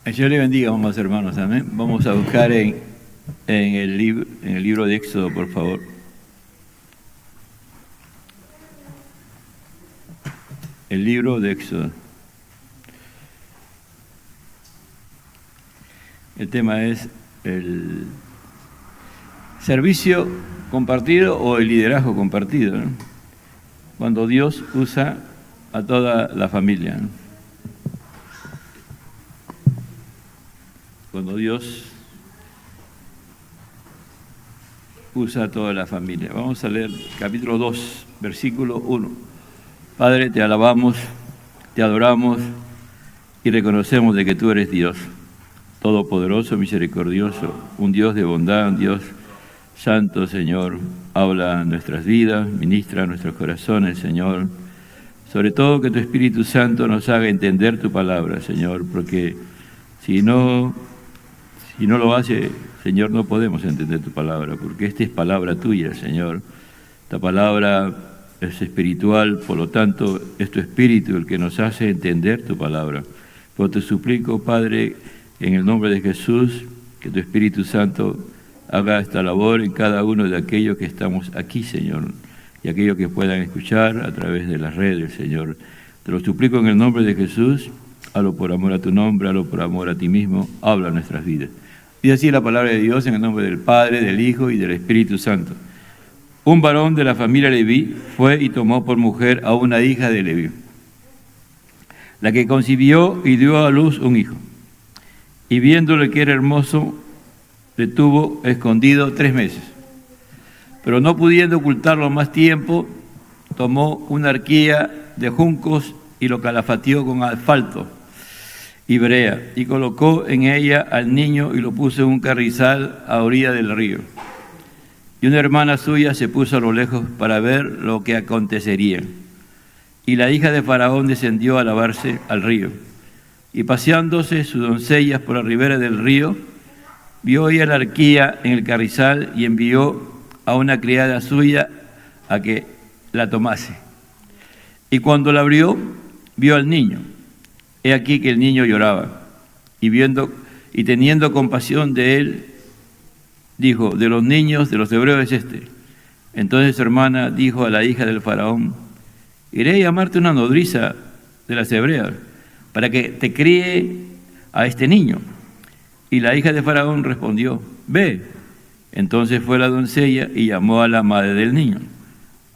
El Señor le bendiga, amados hermanos, amén. Vamos a buscar en el libro de Éxodo, por favor. El libro de Éxodo. El tema es el servicio compartido o el liderazgo compartido, ¿no? Cuando Dios usa a toda la familia, ¿no? Cuando Dios usa a toda la familia. Vamos a leer capítulo 2, versículo 1. Padre, te alabamos, te adoramos y reconocemos de que tú eres Dios, todopoderoso, misericordioso, un Dios de bondad, un Dios santo, Señor. Habla en nuestras vidas, ministra en nuestros corazones, Señor. Sobre todo que tu Espíritu Santo nos haga entender tu palabra, Señor, porque si no lo hace, Señor, no podemos entender tu palabra, porque esta es palabra tuya, Señor. Esta palabra es espiritual, por lo tanto, es tu Espíritu el que nos hace entender tu palabra. Pues te suplico, Padre, en el nombre de Jesús, que tu Espíritu Santo haga esta labor en cada uno de aquellos que estamos aquí, Señor, y aquellos que puedan escuchar a través de las redes, Señor. Te lo suplico en el nombre de Jesús, hazlo por amor a tu nombre, hazlo por amor a ti mismo, habla en nuestras vidas. Y así la palabra de Dios en el nombre del Padre, del Hijo y del Espíritu Santo. Un varón de la familia Leví fue y tomó por mujer a una hija de Leví, la que concibió y dio a luz un hijo. Y viéndole que era hermoso, le tuvo escondido 3 meses. Pero no pudiendo ocultarlo más tiempo, tomó una arquilla de juncos y lo calafateó con asfalto y brea, y colocó en ella al niño y lo puso en un carrizal a orilla del río. Y una hermana suya se puso a lo lejos para ver lo que acontecería. Y la hija de Faraón descendió a lavarse al río. Y paseándose sus doncellas por la ribera del río, vio ella la arquilla en el carrizal y envió a una criada suya a que la tomase. Y cuando la abrió, vio al niño. He aquí que el niño lloraba, y teniendo compasión de él, dijo: de los niños de los hebreos es este. Entonces su hermana dijo a la hija del Faraón: iré a llamarte una nodriza de las hebreas, para que te críe a este niño. Y la hija de Faraón respondió: ve. Entonces fue la doncella y llamó a la madre del niño,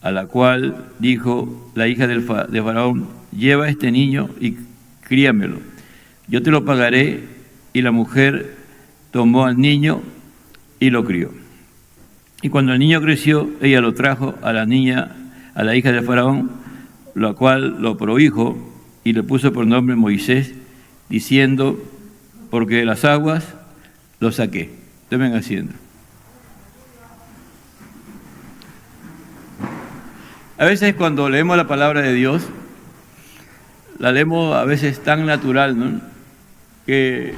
a la cual dijo la hija de Faraón: lleva a este niño y críamelo, yo te lo pagaré. Y la mujer tomó al niño y lo crió. Y cuando el niño creció, ella lo trajo a la hija de Faraón, la cual lo prohijo y le puso por nombre Moisés, diciendo: porque de las aguas lo saqué. Tomen asiento. A veces cuando leemos la palabra de Dios, la leemos a veces tan natural, ¿no?, que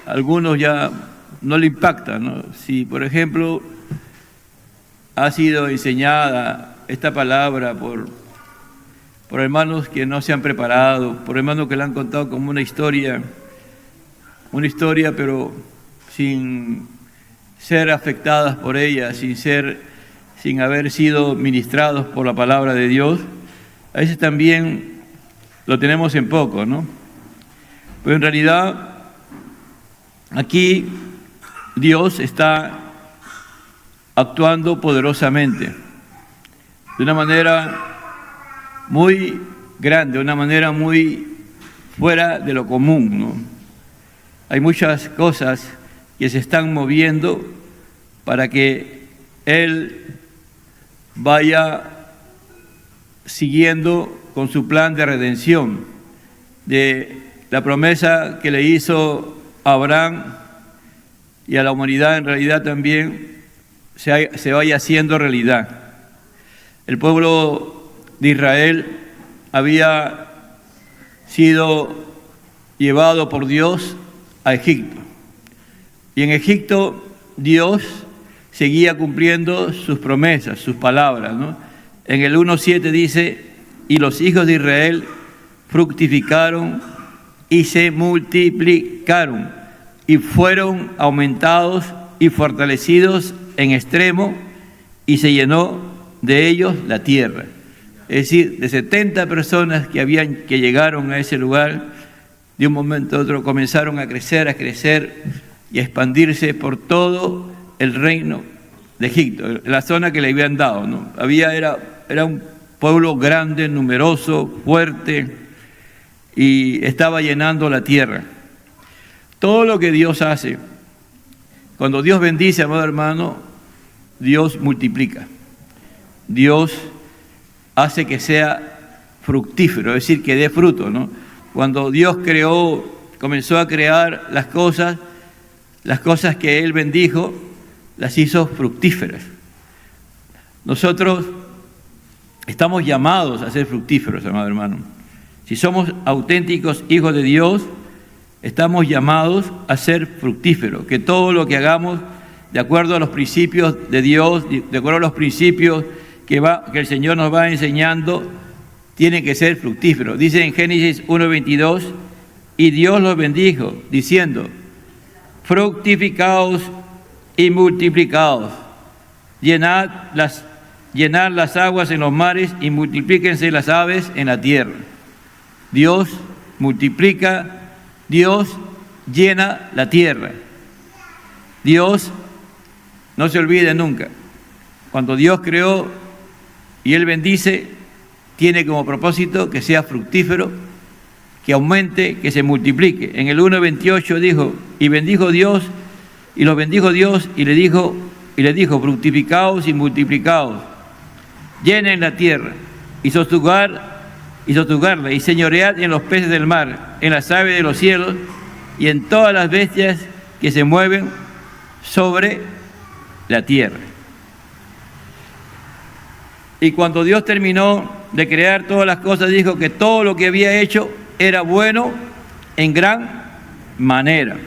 a algunos ya no le impacta, ¿no? Si, por ejemplo, ha sido enseñada esta palabra por hermanos que no se han preparado, por hermanos que la han contado como una historia, pero sin ser afectadas por ella, sin haber sido ministrados por la palabra de Dios, a veces también lo tenemos en poco, ¿no? Pero en realidad aquí Dios está actuando poderosamente, de una manera muy grande, de una manera muy fuera de lo común, ¿no? Hay muchas cosas que se están moviendo para que Él vaya siguiendo con su plan de redención, de la promesa que le hizo a Abraham y a la humanidad, en realidad también se vaya haciendo realidad. El pueblo de Israel había sido llevado por Dios a Egipto, y en Egipto Dios seguía cumpliendo sus promesas, sus palabras, ¿no? En el 1:7 dice: y los hijos de Israel fructificaron y se multiplicaron y fueron aumentados y fortalecidos en extremo, y se llenó de ellos la tierra. Es decir, de 70 personas que llegaron a ese lugar, de un momento a otro comenzaron a crecer y a expandirse por todo el reino de Egipto, la zona que le habían dado, ¿no? Era un pueblo grande, numeroso, fuerte, y estaba llenando la tierra. Todo lo que Dios hace, cuando Dios bendice, amado hermano, Dios multiplica. Dios hace que sea fructífero, es decir, que dé fruto, ¿no? Cuando Dios comenzó a crear las cosas que Él bendijo, las hizo fructíferas. Nosotros estamos llamados a ser fructíferos, amado hermano. Si somos auténticos hijos de Dios, estamos llamados a ser fructíferos, que todo lo que hagamos, de acuerdo a los principios de Dios, de acuerdo a los principios que el Señor nos va enseñando, tiene que ser fructífero. Dice en Génesis 1:22, y Dios los bendijo, diciendo, fructificaos y multiplicaos, llenad las aguas en los mares y multiplíquense las aves en la tierra. Dios multiplica, Dios llena la tierra. Dios, no se olvide nunca, cuando Dios creó y Él bendice, tiene como propósito que sea fructífero, que aumente, que se multiplique. En el 1:28 dijo, y bendijo Dios, y los bendijo Dios, y le dijo, fructificaos y multiplicaos, llenen la tierra, y sojuzgarla, y señoread en los peces del mar, en las aves de los cielos, y en todas las bestias que se mueven sobre la tierra. Y cuando Dios terminó de crear todas las cosas, dijo que todo lo que había hecho era bueno en gran manera.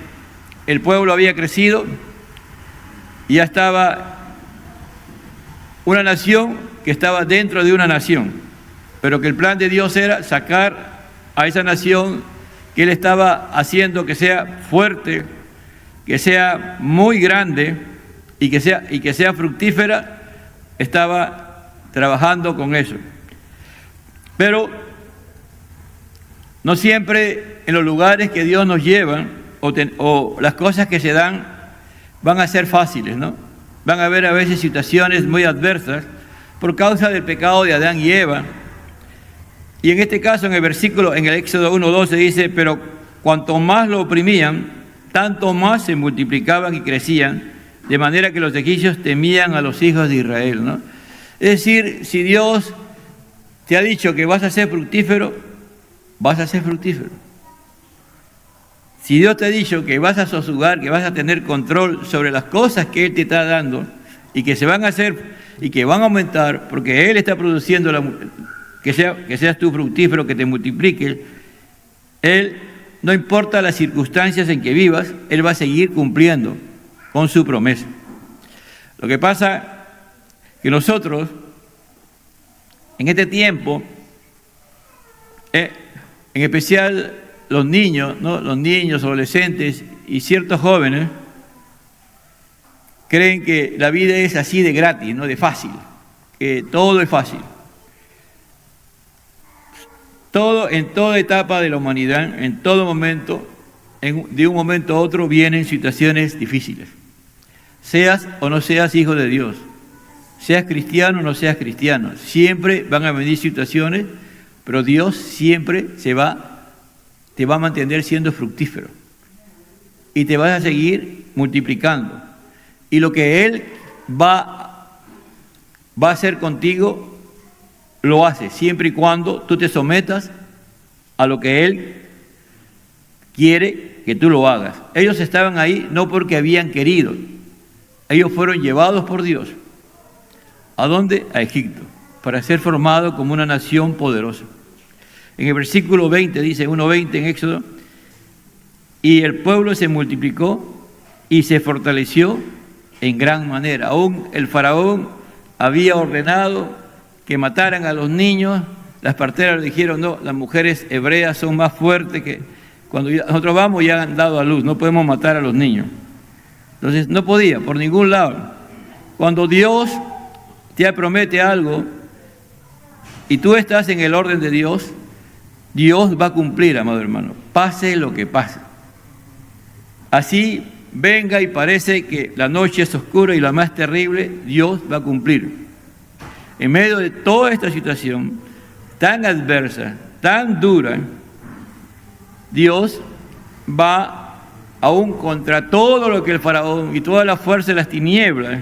El pueblo había crecido, y ya estaba una nación que estaba dentro de una nación, pero que el plan de Dios era sacar a esa nación que Él estaba haciendo que sea fuerte, que sea muy grande y que sea fructífera. Estaba trabajando con eso. Pero no siempre en los lugares que Dios nos lleva o las cosas que se dan van a ser fáciles, ¿no? Van a haber a veces situaciones muy adversas por causa del pecado de Adán y Eva. Y en este caso, en el Éxodo 1:12 dice, pero cuanto más lo oprimían, tanto más se multiplicaban y crecían, de manera que los egipcios temían a los hijos de Israel, ¿no? Es decir, si Dios te ha dicho que vas a ser fructífero, vas a ser fructífero. Si Dios te ha dicho que vas a sojuzgar, que vas a tener control sobre las cosas que Él te está dando y que se van a hacer y que van a aumentar, porque Él está produciendo que seas tú fructífero, que te multiplique, Él, no importa las circunstancias en que vivas, Él va a seguir cumpliendo con su promesa. Lo que pasa que nosotros, en este tiempo, en especial los niños, ¿no? Los niños, adolescentes y ciertos jóvenes, creen que la vida es así de gratis, ¿no? De fácil, que todo es fácil. En toda etapa de la humanidad, en todo momento, de un momento a otro vienen situaciones difíciles. Seas o no seas hijo de Dios, seas cristiano o no seas cristiano, siempre van a venir situaciones, pero Dios siempre te va a mantener siendo fructífero y te vas a seguir multiplicando. Y lo que Él va a hacer contigo, lo hace, siempre y cuando tú te sometas a lo que Él quiere que tú lo hagas. Ellos estaban ahí no porque habían querido, ellos fueron llevados por Dios. ¿A dónde? A Egipto, para ser formados como una nación poderosa. En el versículo 20 dice, 1:20 en Éxodo, y el pueblo se multiplicó y se fortaleció en gran manera. Aún el faraón había ordenado que mataran a los niños. Las parteras le dijeron, no, las mujeres hebreas son más fuertes cuando nosotros vamos ya han dado a luz, no podemos matar a los niños. Entonces no podía, por ningún lado. Cuando Dios te promete algo y tú estás en el orden de Dios, Dios va a cumplir, amado hermano, pase lo que pase. Así venga y parece que la noche es oscura y la más terrible, Dios va a cumplir. En medio de toda esta situación tan adversa, tan dura, Dios va aún contra todo lo que el faraón y toda la fuerza de las tinieblas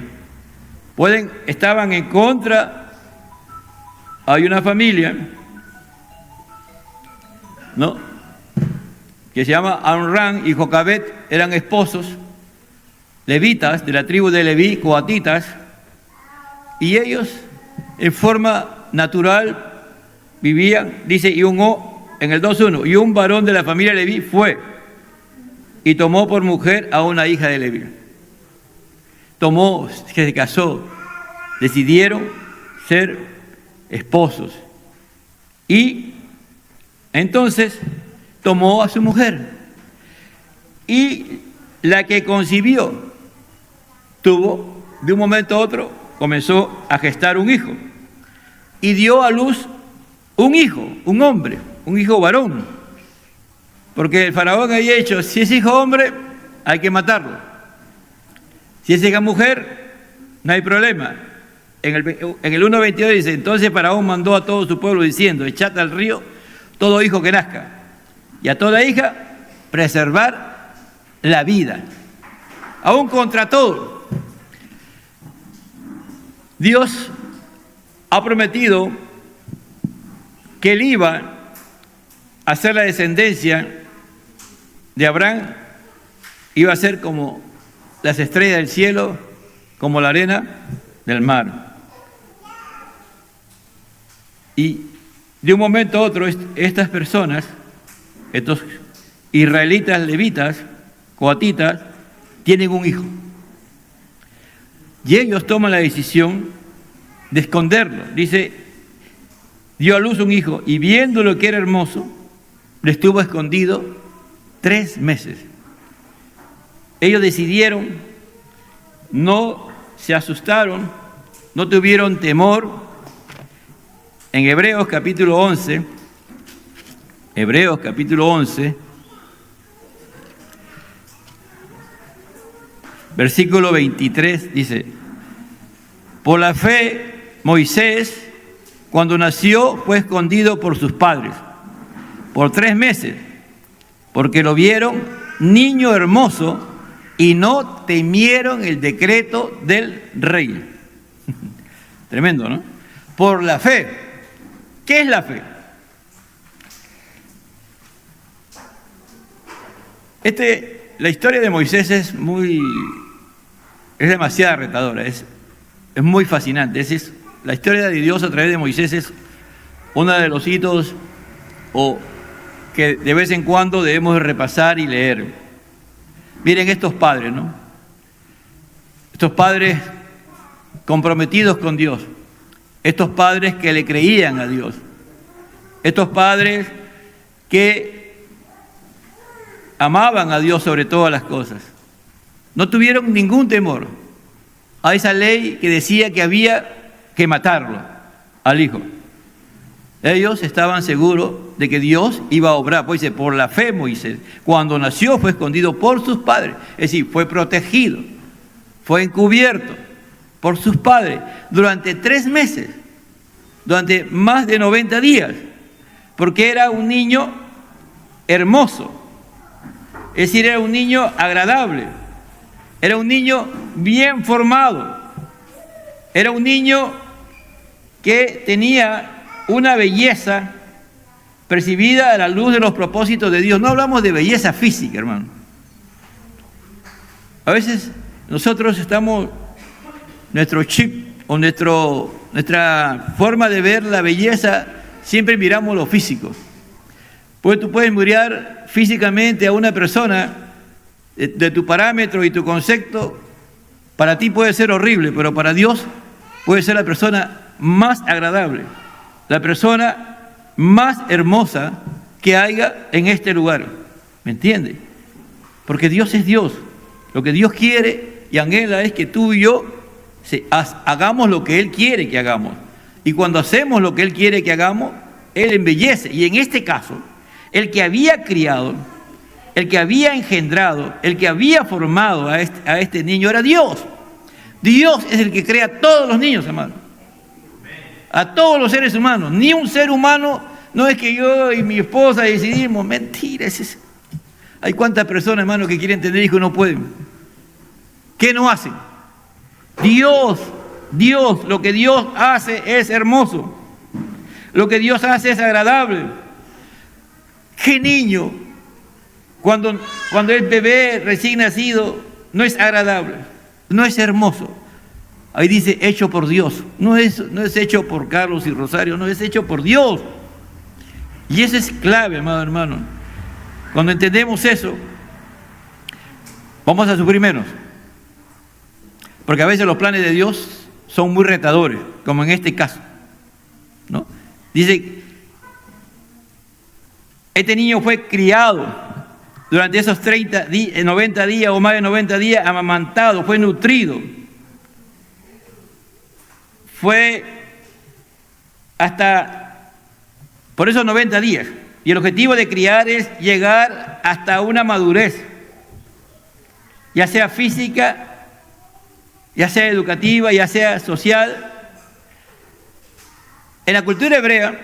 estaban en contra. Hay una familia, ¿no?, que se llama Amram y Jocabed, eran esposos, levitas, de la tribu de Leví, coatitas, y ellos en forma natural vivían, dice, en el 2:1, y un varón de la familia Leví fue y tomó por mujer a una hija de Leví. Se casó, decidieron ser esposos. Y entonces tomó a su mujer. Y la que concibió tuvo, de un momento a otro, comenzó a gestar un hijo. Y dio a luz un hijo, un hombre, un hijo varón. Porque el faraón había dicho, si es hijo hombre, hay que matarlo. Si es hija mujer, no hay problema. En el 1:22 dice, entonces Faraón mandó a todo su pueblo diciendo, echad al río todo hijo que nazca, y a toda hija preservar la vida. Aún contra todo, Dios ha prometido que él iba a ser la descendencia de Abraham, iba a ser como las estrellas del cielo, como la arena del mar. Y de un momento a otro, estas personas, estos israelitas, levitas, coatitas, tienen un hijo. Y ellos toman la decisión de esconderlo. Dice, dio a luz un hijo y viéndolo que era hermoso, le estuvo escondido 3 meses. Ellos decidieron, no se asustaron, no tuvieron temor. En Hebreos capítulo 11, versículo 23 dice, por la fe Moisés, cuando nació, fue escondido por sus padres por 3 meses, porque lo vieron niño hermoso y no temieron el decreto del rey. Tremendo, ¿no? Por la fe. ¿Qué es la fe? La historia de Moisés es demasiado retadora, es muy fascinante. La historia de Dios a través de Moisés es uno de los hitos que de vez en cuando debemos repasar y leer. Miren estos padres, ¿no? Estos padres comprometidos con Dios. Estos padres que le creían a Dios. Estos padres que amaban a Dios sobre todas las cosas. No tuvieron ningún temor a esa ley que decía que había que matarlo, al hijo. Ellos estaban seguros de que Dios iba a obrar. Pues dice, por la fe Moisés, cuando nació fue escondido por sus padres. Es decir, fue protegido, fue encubierto por sus padres durante 3 meses, durante más de 90 días, porque era un niño hermoso, es decir, era un niño agradable, era un niño bien formado, era un niño que tenía una belleza percibida a la luz de los propósitos de Dios. No hablamos de belleza física, hermano. A veces nosotros nuestro chip o nuestra forma de ver la belleza, siempre miramos lo físico. Pues tú puedes mirar físicamente a una persona de tu parámetro y tu concepto, para ti puede ser horrible, pero para Dios puede ser la persona más agradable, la persona más hermosa que haya en este lugar. ¿Me entiende? Porque Dios es Dios. Lo que Dios quiere y anhela es que tú y yo hagamos lo que Él quiere que hagamos. Y cuando hacemos lo que Él quiere que hagamos, Él embellece. Y en este caso, el que había criado, el que había engendrado, el que había formado a este niño era Dios. Dios es el que crea a todos los niños, hermano. A todos los seres humanos. Ni un ser humano, no es que yo y mi esposa decidimos. Mentira. Hay cuántas personas, hermano, que quieren tener hijos y no pueden. ¿Qué no hacen? Dios, lo que Dios hace es hermoso. Lo que Dios hace es agradable. ¿Qué niño, cuando es bebé recién nacido, no es agradable? No es hermoso. Ahí dice, hecho por Dios. No es hecho por Carlos y Rosario, no, es hecho por Dios. Y eso es clave, amado hermano. Cuando entendemos eso, vamos a sufrir menos. Porque a veces los planes de Dios son muy retadores, como en este caso, ¿no? Dice, este niño fue criado durante esos 90 días o más de 90 días, amamantado, fue nutrido. Fue hasta, por esos 90 días. Y el objetivo de criar es llegar hasta una madurez, ya sea física, ya sea educativa, ya sea social. En la cultura hebrea,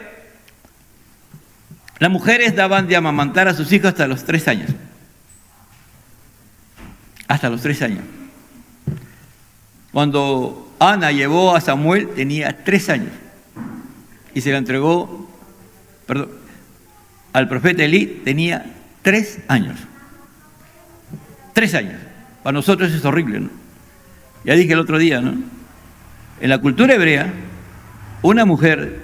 las mujeres daban de amamantar a sus hijos hasta los 3 años. Hasta los 3 años. Cuando Ana llevó a Samuel, tenía 3 años. Y se la entregó, al profeta Elí, tenía 3 años. 3 años. Para nosotros es horrible, ¿no? Ya dije el otro día, ¿no? En la cultura hebrea, una mujer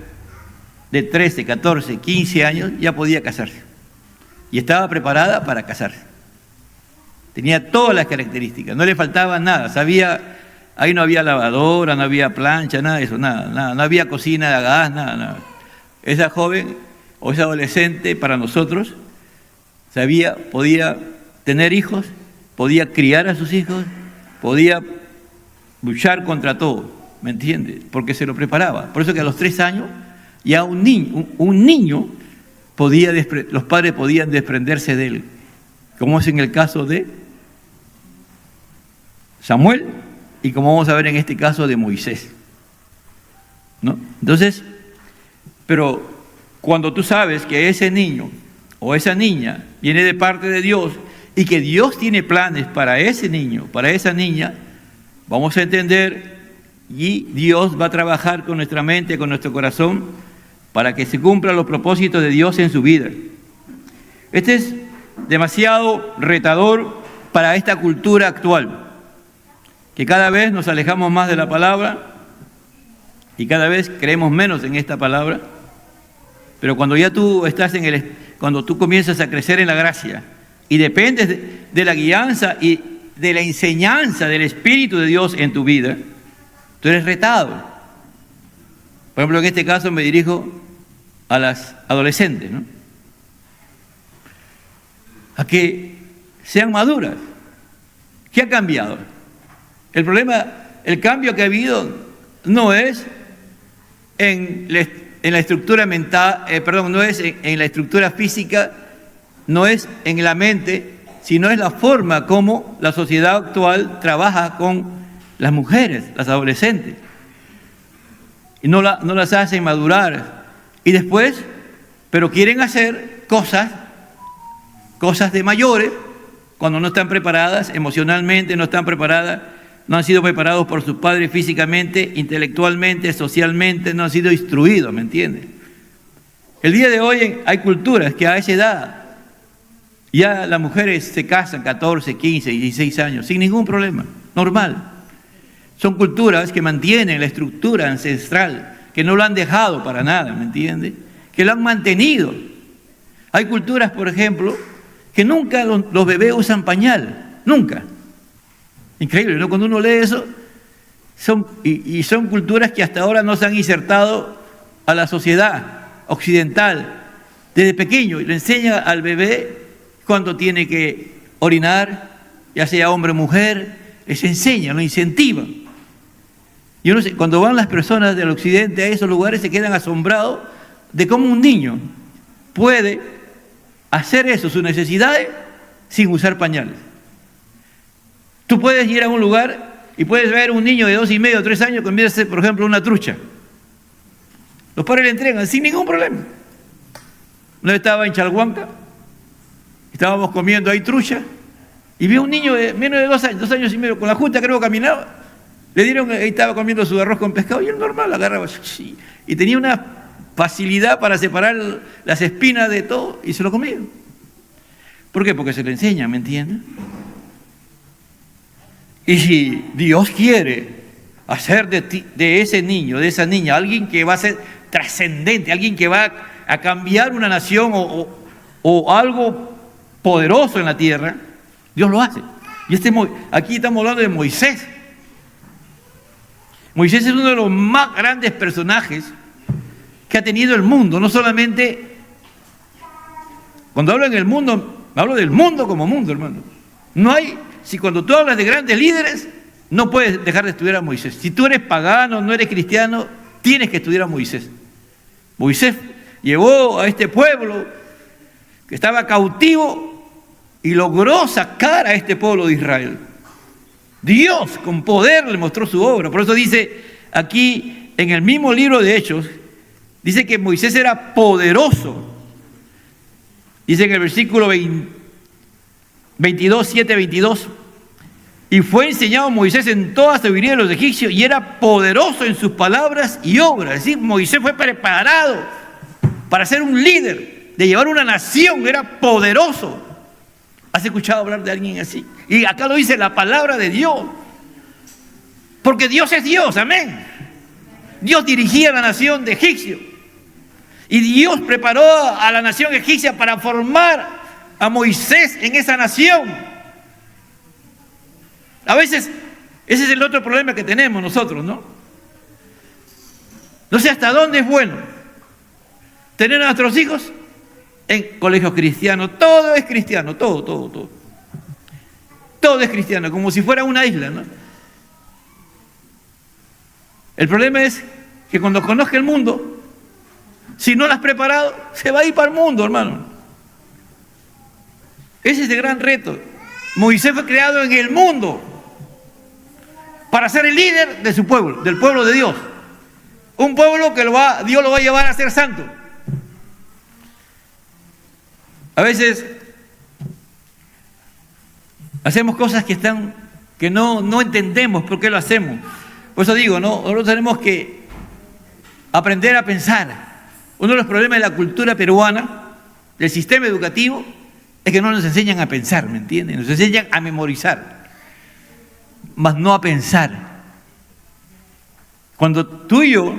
de 13, 14, 15 años ya podía casarse. Y estaba preparada para casarse. Tenía todas las características, no le faltaba nada. Sabía, ahí no había lavadora, no había plancha, nada de eso, nada. No había cocina de gas, nada. Esa joven o esa adolescente para nosotros podía tener hijos, podía criar a sus hijos, podía luchar contra todo, ¿me entiende? Porque se lo preparaba. Por eso que a los 3 años ya un niño los padres podían desprenderse de él, como es en el caso de Samuel y como vamos a ver en este caso de Moisés, ¿no? Entonces, pero cuando tú sabes que ese niño o esa niña viene de parte de Dios y que Dios tiene planes para ese niño, para esa niña, vamos a entender y Dios va a trabajar con nuestra mente, con nuestro corazón, para que se cumplan los propósitos de Dios en su vida. Este es demasiado retador para esta cultura actual, que cada vez nos alejamos más de la palabra y cada vez creemos menos en esta palabra. Pero cuando ya tú estás cuando tú comienzas a crecer en la gracia y dependes de la guianza y de la enseñanza del Espíritu de Dios en tu vida, tú eres retado. Por ejemplo, en este caso me dirijo a las adolescentes, ¿no? A que sean maduras. ¿Qué ha cambiado? El cambio que ha habido no es en la estructura mental, no es en la estructura física, no es en la mente, sino es la forma como la sociedad actual trabaja con las mujeres, las adolescentes. Y no las hacen madurar. Y después, pero quieren hacer cosas de mayores, cuando no están preparadas emocionalmente, no están preparadas, no han sido preparados por sus padres físicamente, intelectualmente, socialmente, no han sido instruidos, ¿me entiendes? El día de hoy hay culturas que a esa edad ya las mujeres se casan 14, 15, 16 años, sin ningún problema, normal. Son culturas que mantienen la estructura ancestral, que no lo han dejado para nada, ¿me entiende? Que lo han mantenido. Hay culturas, por ejemplo, que nunca los bebés usan pañal, nunca. Increíble, ¿no? Cuando uno lee eso, son culturas que hasta ahora no se han insertado a la sociedad occidental. Desde pequeño le enseña al bebé cuándo tiene que orinar, ya sea hombre o mujer, les enseña, lo incentiva. Y uno, cuando van las personas del occidente a esos lugares, se quedan asombrados de cómo un niño puede hacer eso, sus necesidades, sin usar pañales. Tú puedes ir a un lugar y puedes ver un niño de 2 y medio, 3 años comiéndose, por ejemplo, una trucha. Los padres le entregan sin ningún problema. Una vez estaba en Chalhuanca, estábamos comiendo ahí trucha, y vi a un niño de menos de 2 años, 2 años y medio, con la junta creo que caminaba, le dieron, ahí estaba comiendo su arroz con pescado, y él normal agarraba, y tenía una facilidad para separar las espinas de todo, y se lo comía. ¿Por qué? Porque se le enseña, ¿me entienden? Y si Dios quiere hacer de ese niño, de esa niña, alguien que va a ser trascendente, alguien que va a cambiar una nación o algo poderoso en la tierra, Dios lo hace. Y aquí estamos hablando de Moisés. Moisés es uno de los más grandes personajes que ha tenido el mundo. No solamente, cuando hablo en el mundo, hablo del mundo como mundo, hermano. No hay, si cuando tú hablas de grandes líderes, no puedes dejar de estudiar a Moisés. Si tú eres pagano, no eres cristiano, tienes que estudiar a Moisés. Moisés llevó a este pueblo que estaba cautivo y logró sacar a este pueblo de Israel. Dios con poder le mostró su obra. Por eso dice aquí en el mismo libro de Hechos, dice que Moisés era poderoso. Dice en el versículo 22, 7, 22, y fue enseñado Moisés en toda sabiduría de los egipcios y era poderoso en sus palabras y obras. Es decir, Moisés fue preparado para ser un líder, de llevar una nación, era poderoso. ¿Has escuchado hablar de alguien así? Y acá lo dice la palabra de Dios. Porque Dios es Dios, amén. Dios dirigía a la nación de Egipcio. Y Dios preparó a la nación egipcia para formar a Moisés en esa nación. A veces, ese es el otro problema que tenemos nosotros, ¿no? No sé hasta dónde es bueno tener a nuestros hijos en colegios cristianos. Todo es cristiano, todo. Todo es cristiano, como si fuera una isla, ¿no? El problema es que cuando conozca el mundo, si no lo has preparado, se va a ir para el mundo, hermano. Ese es el gran reto. Moisés fue creado en el mundo para ser el líder de su pueblo, del pueblo de Dios. Un pueblo que Dios lo va a llevar a ser santo. A veces hacemos cosas que no entendemos por qué lo hacemos. Por eso digo, ¿no? Nosotros tenemos que aprender a pensar. Uno de los problemas de la cultura peruana, del sistema educativo, es que no nos enseñan a pensar, ¿me entienden? Nos enseñan a memorizar, mas no a pensar. Cuando tú y yo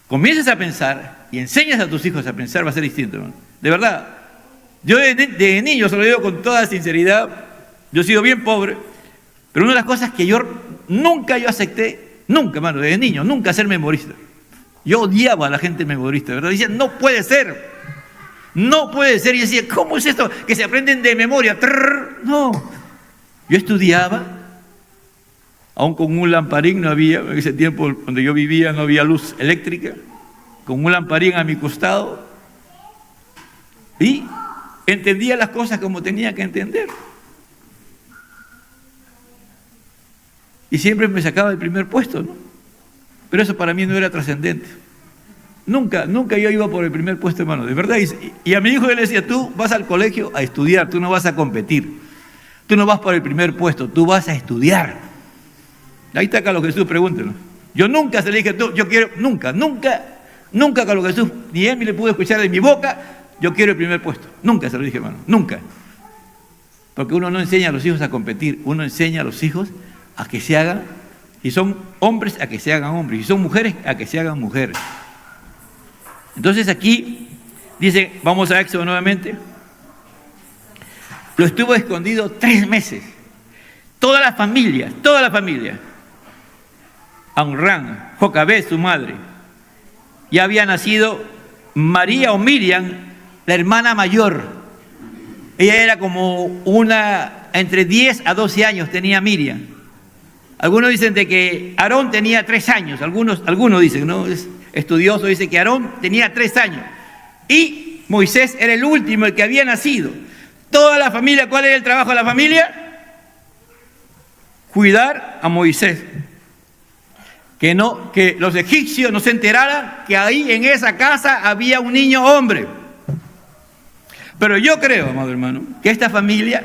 comiences a pensar y enseñas a tus hijos a pensar, va a ser distinto, hermano. De verdad. Yo de niño, se lo digo con toda sinceridad, yo he sido bien pobre, pero una de las cosas que nunca acepté, nunca, hermano, desde niño, nunca ser memorista. Yo odiaba a la gente memorista, ¿verdad? Decía, no puede ser. No puede ser. Y decía, ¿cómo es esto? Que se aprenden de memoria. No. Yo estudiaba, aún con un lamparín no había, en ese tiempo donde yo vivía no había luz eléctrica, con un lamparín a mi costado, y entendía las cosas como tenía que entender. Y siempre me sacaba el primer puesto, ¿no? Pero eso para mí no era trascendente. Nunca yo iba por el primer puesto, hermano, de verdad. Y a mi hijo yo le decía, tú vas al colegio a estudiar, tú no vas a competir. Tú no vas por el primer puesto, tú vas a estudiar. Ahí está Carlos Jesús, pregúntelo. Yo nunca se le dije, yo quiero, nunca Carlos Jesús, ni él me le pudo escuchar de mi boca, yo quiero el primer puesto. Nunca se lo dije, hermano, nunca. Porque uno no enseña a los hijos a competir, uno enseña a los hijos a que se hagan, si son hombres, a que se hagan hombres, si son mujeres, a que se hagan mujeres. Entonces aquí dice, vamos a Éxodo nuevamente, lo estuvo escondido 3 meses. Toda la familia, Amram, Jocabed, su madre, ya había nacido María o Miriam, la hermana mayor, Ella era como entre 10 a 12 años tenía Miriam. Algunos dicen de que Aarón tenía 3 años, algunos dicen, ¿no? Es estudioso, dice que Aarón tenía 3 años. Y Moisés era el último, el que había nacido. Toda la familia, ¿cuál era el trabajo de la familia? Cuidar a Moisés. Que los egipcios no se enteraran que ahí en esa casa había un niño hombre. Pero yo creo, amado hermano, que esta familia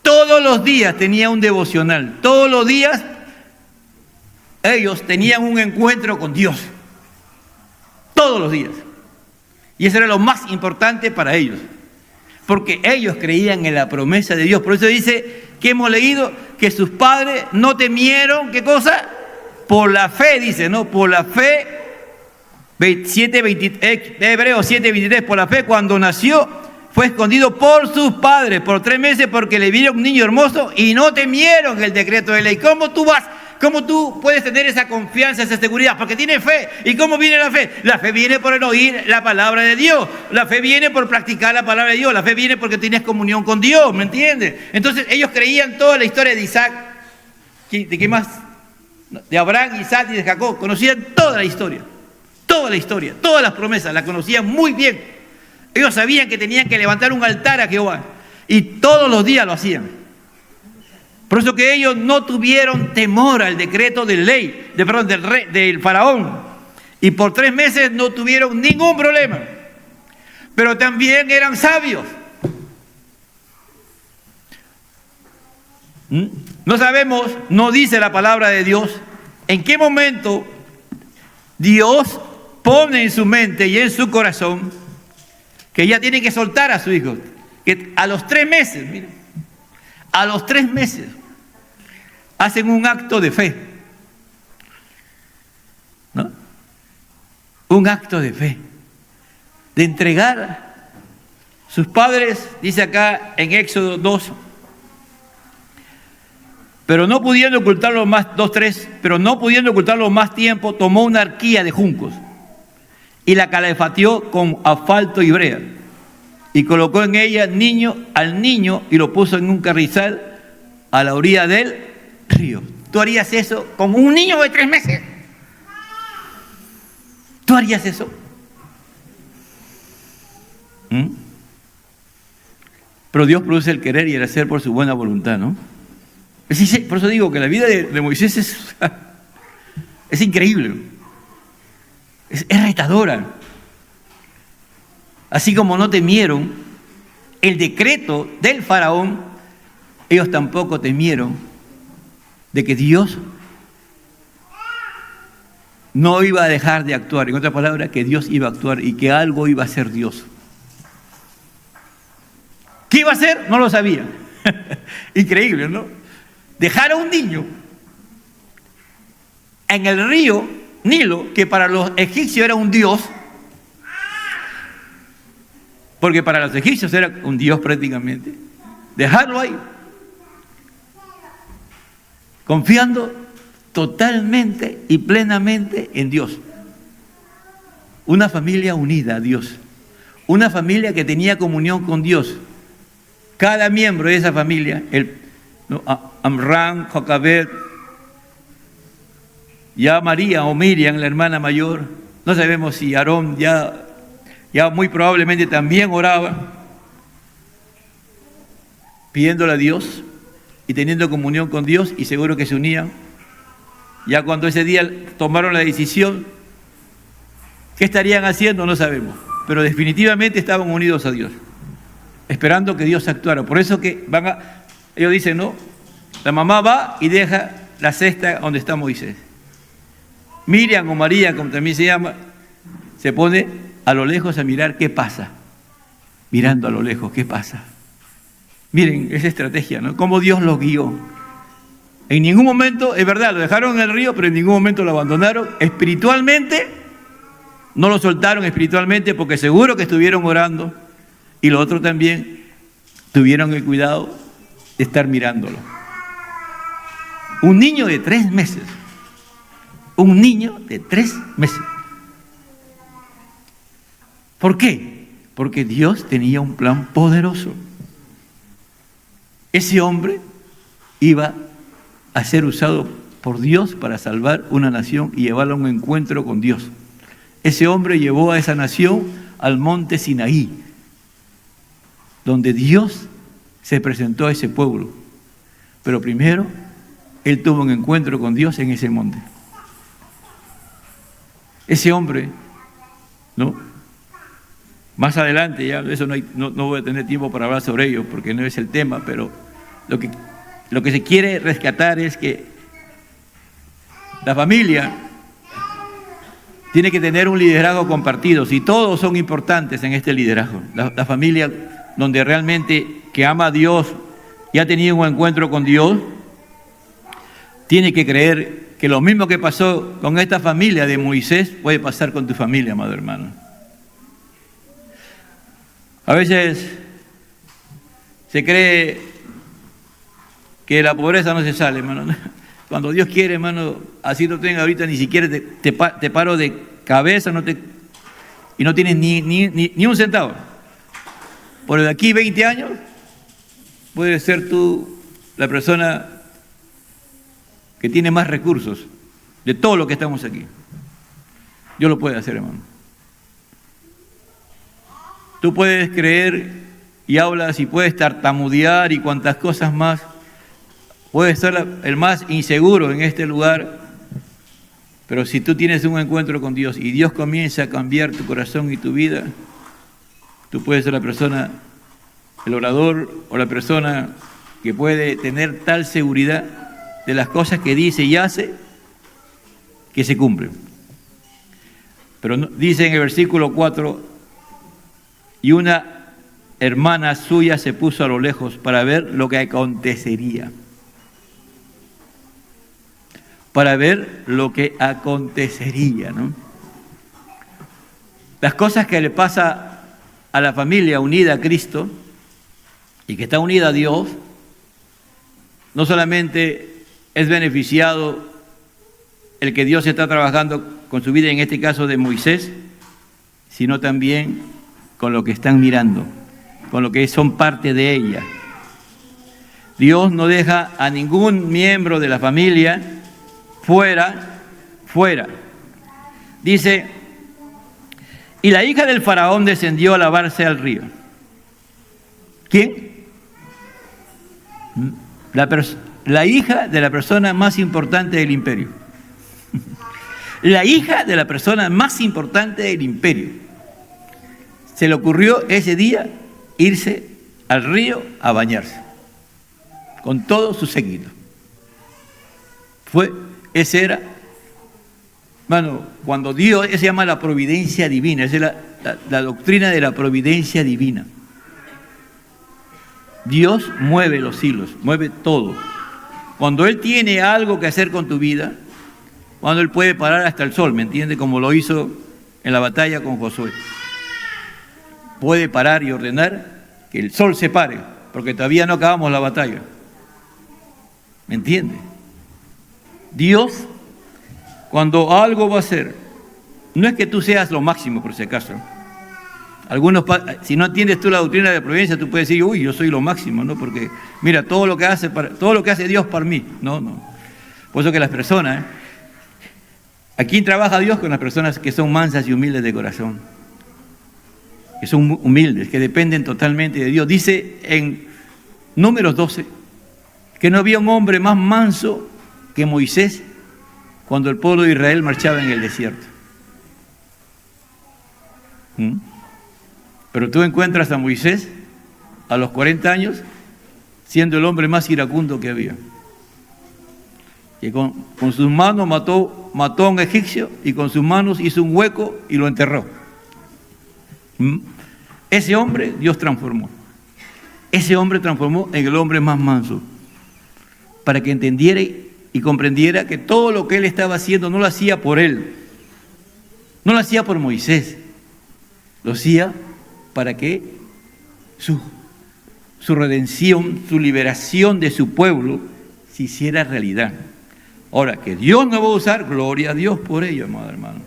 todos los días tenía un devocional. Todos los días ellos tenían un encuentro con Dios. Todos los días. Y eso era lo más importante para ellos. Porque ellos creían en la promesa de Dios. Por eso dice que hemos leído que sus padres no temieron, ¿qué cosa? Por la fe, dice, ¿no? Por la fe, Hebreos 7:23, por la fe cuando nació, fue escondido por sus padres por 3 meses porque le vieron un niño hermoso y no temieron el decreto de ley. ¿Cómo tú puedes tener esa confianza, esa seguridad? Porque tienes fe. ¿Y cómo viene la fe? La fe viene por el oír la palabra de Dios. La fe viene por practicar la palabra de Dios. La fe viene porque tienes comunión con Dios, ¿me entiendes? Entonces ellos creían toda la historia de Isaac. ¿De qué más? De Abraham, Isaac y de Jacob. Conocían toda la historia, todas las promesas, la conocían muy bien. Ellos sabían que tenían que levantar un altar a Jehová y todos los días lo hacían. Por eso que ellos no tuvieron temor al decreto de ley, del faraón, y por 3 meses no tuvieron ningún problema. Pero también eran sabios. No sabemos, no dice la palabra de Dios, en qué momento Dios pone en su mente y en su corazón que ella tiene que soltar a su hijo. Que a los 3 meses, miren, a los 3 meses, hacen un acto de fe. ¿No? Un acto de fe. De entregar. Sus padres, dice acá en Éxodo 2, pero no pudiendo ocultarlo más, 2:3, pero no pudiendo ocultarlo más tiempo, tomó una arquilla de juncos y la calefateó con asfalto y brea y colocó en ella al niño y lo puso en un carrizal a la orilla del río. ¿Tú harías eso con un niño de 3 meses? ¿Tú harías eso? Pero Dios produce el querer y el hacer por su buena voluntad, ¿no? Por eso digo que la vida de Moisés es increíble, es retadora. Así como no temieron el decreto del faraón, ellos tampoco temieron de que Dios no iba a dejar de actuar. En otras palabras, que Dios iba a actuar y que algo iba a hacer Dios. ¿Qué iba a hacer? No lo sabían. Increíble, ¿no? Dejar a un niño en el río Nilo, que para los egipcios era un dios, porque para los egipcios era un dios prácticamente, dejarlo ahí, confiando totalmente y plenamente en Dios. Una familia unida a Dios, una familia que tenía comunión con Dios. Cada miembro de esa familia, Amram, Jocabed, ya María o Miriam, la hermana mayor, no sabemos si Aarón ya muy probablemente también oraba, pidiéndole a Dios y teniendo comunión con Dios, y seguro que se unían. Ya cuando ese día tomaron la decisión, ¿qué estarían haciendo? No sabemos, pero definitivamente estaban unidos a Dios, esperando que Dios actuara. Por eso que ellos dicen, no, la mamá va y deja la cesta donde está Moisés. Miriam o María, como también se llama, se pone a lo lejos a mirar qué pasa. Mirando a lo lejos, ¿qué pasa? Miren, esa estrategia, ¿no? Cómo Dios los guió. En ningún momento, es verdad, lo dejaron en el río, pero en ningún momento lo abandonaron. Espiritualmente, no lo soltaron espiritualmente porque seguro que estuvieron orando. Y los otros también tuvieron el cuidado de estar mirándolo. Un niño de 3 meses. Un niño de 3 meses. ¿Por qué? Porque Dios tenía un plan poderoso. ese hombre iba a ser usado por Dios para salvar una nación y llevarla a un encuentro con Dios. Ese hombre llevó a esa nación al monte Sinaí, donde Dios se presentó a ese pueblo. Pero primero, él tuvo un encuentro con Dios en ese monte. Ese hombre, ¿no? Más adelante, ya eso no voy a tener tiempo para hablar sobre ello, porque no es el tema, pero lo que se quiere rescatar es que la familia tiene que tener un liderazgo compartido. Si todos son importantes en este liderazgo, la familia donde realmente que ama a Dios y ha tenido un encuentro con Dios, tiene que creer que lo mismo que pasó con esta familia de Moisés puede pasar con tu familia, amado hermano. A veces se cree que la pobreza no se sale, hermano. Cuando Dios quiere, hermano, así no tenga ahorita ni siquiera te paro de cabeza y no tienes ni un centavo. Por de aquí 20 años puedes ser tú la persona que tiene más recursos de todo lo que estamos aquí. Dios lo puede hacer, hermano. Tú puedes creer y hablas y puedes tartamudear y cuantas cosas más. Puedes ser el más inseguro en este lugar, pero si tú tienes un encuentro con Dios y Dios comienza a cambiar tu corazón y tu vida, tú puedes ser la persona, el orador o la persona que puede tener tal seguridad de las cosas que dice y hace que se cumplen. Pero dice en el versículo 4, y una hermana suya se puso a lo lejos para ver lo que acontecería. Para ver lo que acontecería, ¿no? Las cosas que le pasa a la familia unida a Cristo y que está unida a Dios, no solamente es beneficiado el que Dios está trabajando con su vida, en este caso de Moisés, sino también con lo que están mirando, con lo que son parte de ella. Dios no deja a ningún miembro de la familia fuera. Dice, y la hija del faraón descendió a lavarse al río. ¿Quién? La hija de la persona más importante del imperio. La hija de la persona más importante del imperio. Se le ocurrió ese día irse al río a bañarse, con todo su séquito. Ese era, hermano, cuando Dios, se llama la providencia divina, esa es la doctrina de la providencia divina. Dios mueve los hilos, mueve todo. Cuando Él tiene algo que hacer con tu vida, cuando Él puede parar hasta el sol, ¿me entiende? Como lo hizo en la batalla con Josué. Puede parar y ordenar que el sol se pare, porque todavía no acabamos la batalla. ¿Me entiende? Dios, cuando algo va a hacer, no es que tú seas lo máximo, por si acaso. Algunos, si no entiendes tú la doctrina de la providencia, tú puedes decir, uy, yo soy lo máximo, ¿no? Porque mira, todo lo que hace Dios para mí. No. Por eso que las personas, aquí trabaja Dios con las personas que son mansas y humildes de corazón, que son humildes, que dependen totalmente de Dios. Dice en Números 12 que no había un hombre más manso que Moisés cuando el pueblo de Israel marchaba en el desierto. Pero tú encuentras a Moisés a los 40 años siendo el hombre más iracundo que había. Que con sus manos mató a un egipcio y con sus manos hizo un hueco y lo enterró. Ese hombre Dios transformó. Ese hombre transformó en el hombre más manso, para que entendiera y comprendiera que todo lo que él estaba haciendo no lo hacía por él, no lo hacía por Moisés, lo hacía para que su redención, su liberación de su pueblo se hiciera realidad. Ahora, que Dios nos va a usar, gloria a Dios por ello, amado hermano.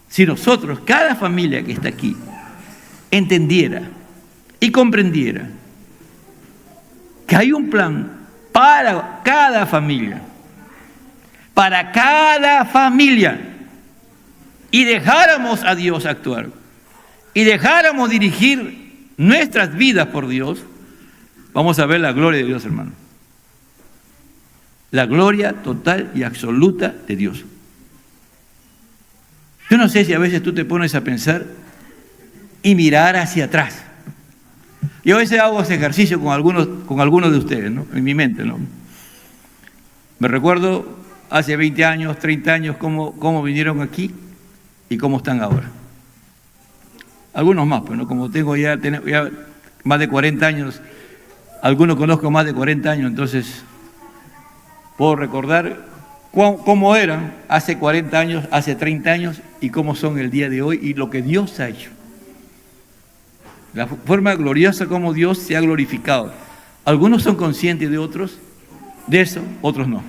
Si nosotros, cada familia que está aquí, entendiera y comprendiera que hay un plan para cada familia, y dejáramos a Dios actuar, y dejáramos dirigir nuestras vidas por Dios, vamos a ver la gloria de Dios, hermano. La gloria total y absoluta de Dios. Yo no sé si a veces tú te pones a pensar y mirar hacia atrás. Yo a veces hago ese ejercicio con algunos de ustedes, ¿no? En mi mente, ¿no? Me recuerdo hace 20 años, 30 años, cómo vinieron aquí y cómo están ahora. Algunos más, pero ¿no? Como tengo ya más de 40 años, algunos conozco más de 40 años, entonces puedo recordar cómo eran hace 40 años, hace 30 años y cómo son el día de hoy y lo que Dios ha hecho. La forma gloriosa como Dios se ha glorificado. Algunos son conscientes de eso, otros no.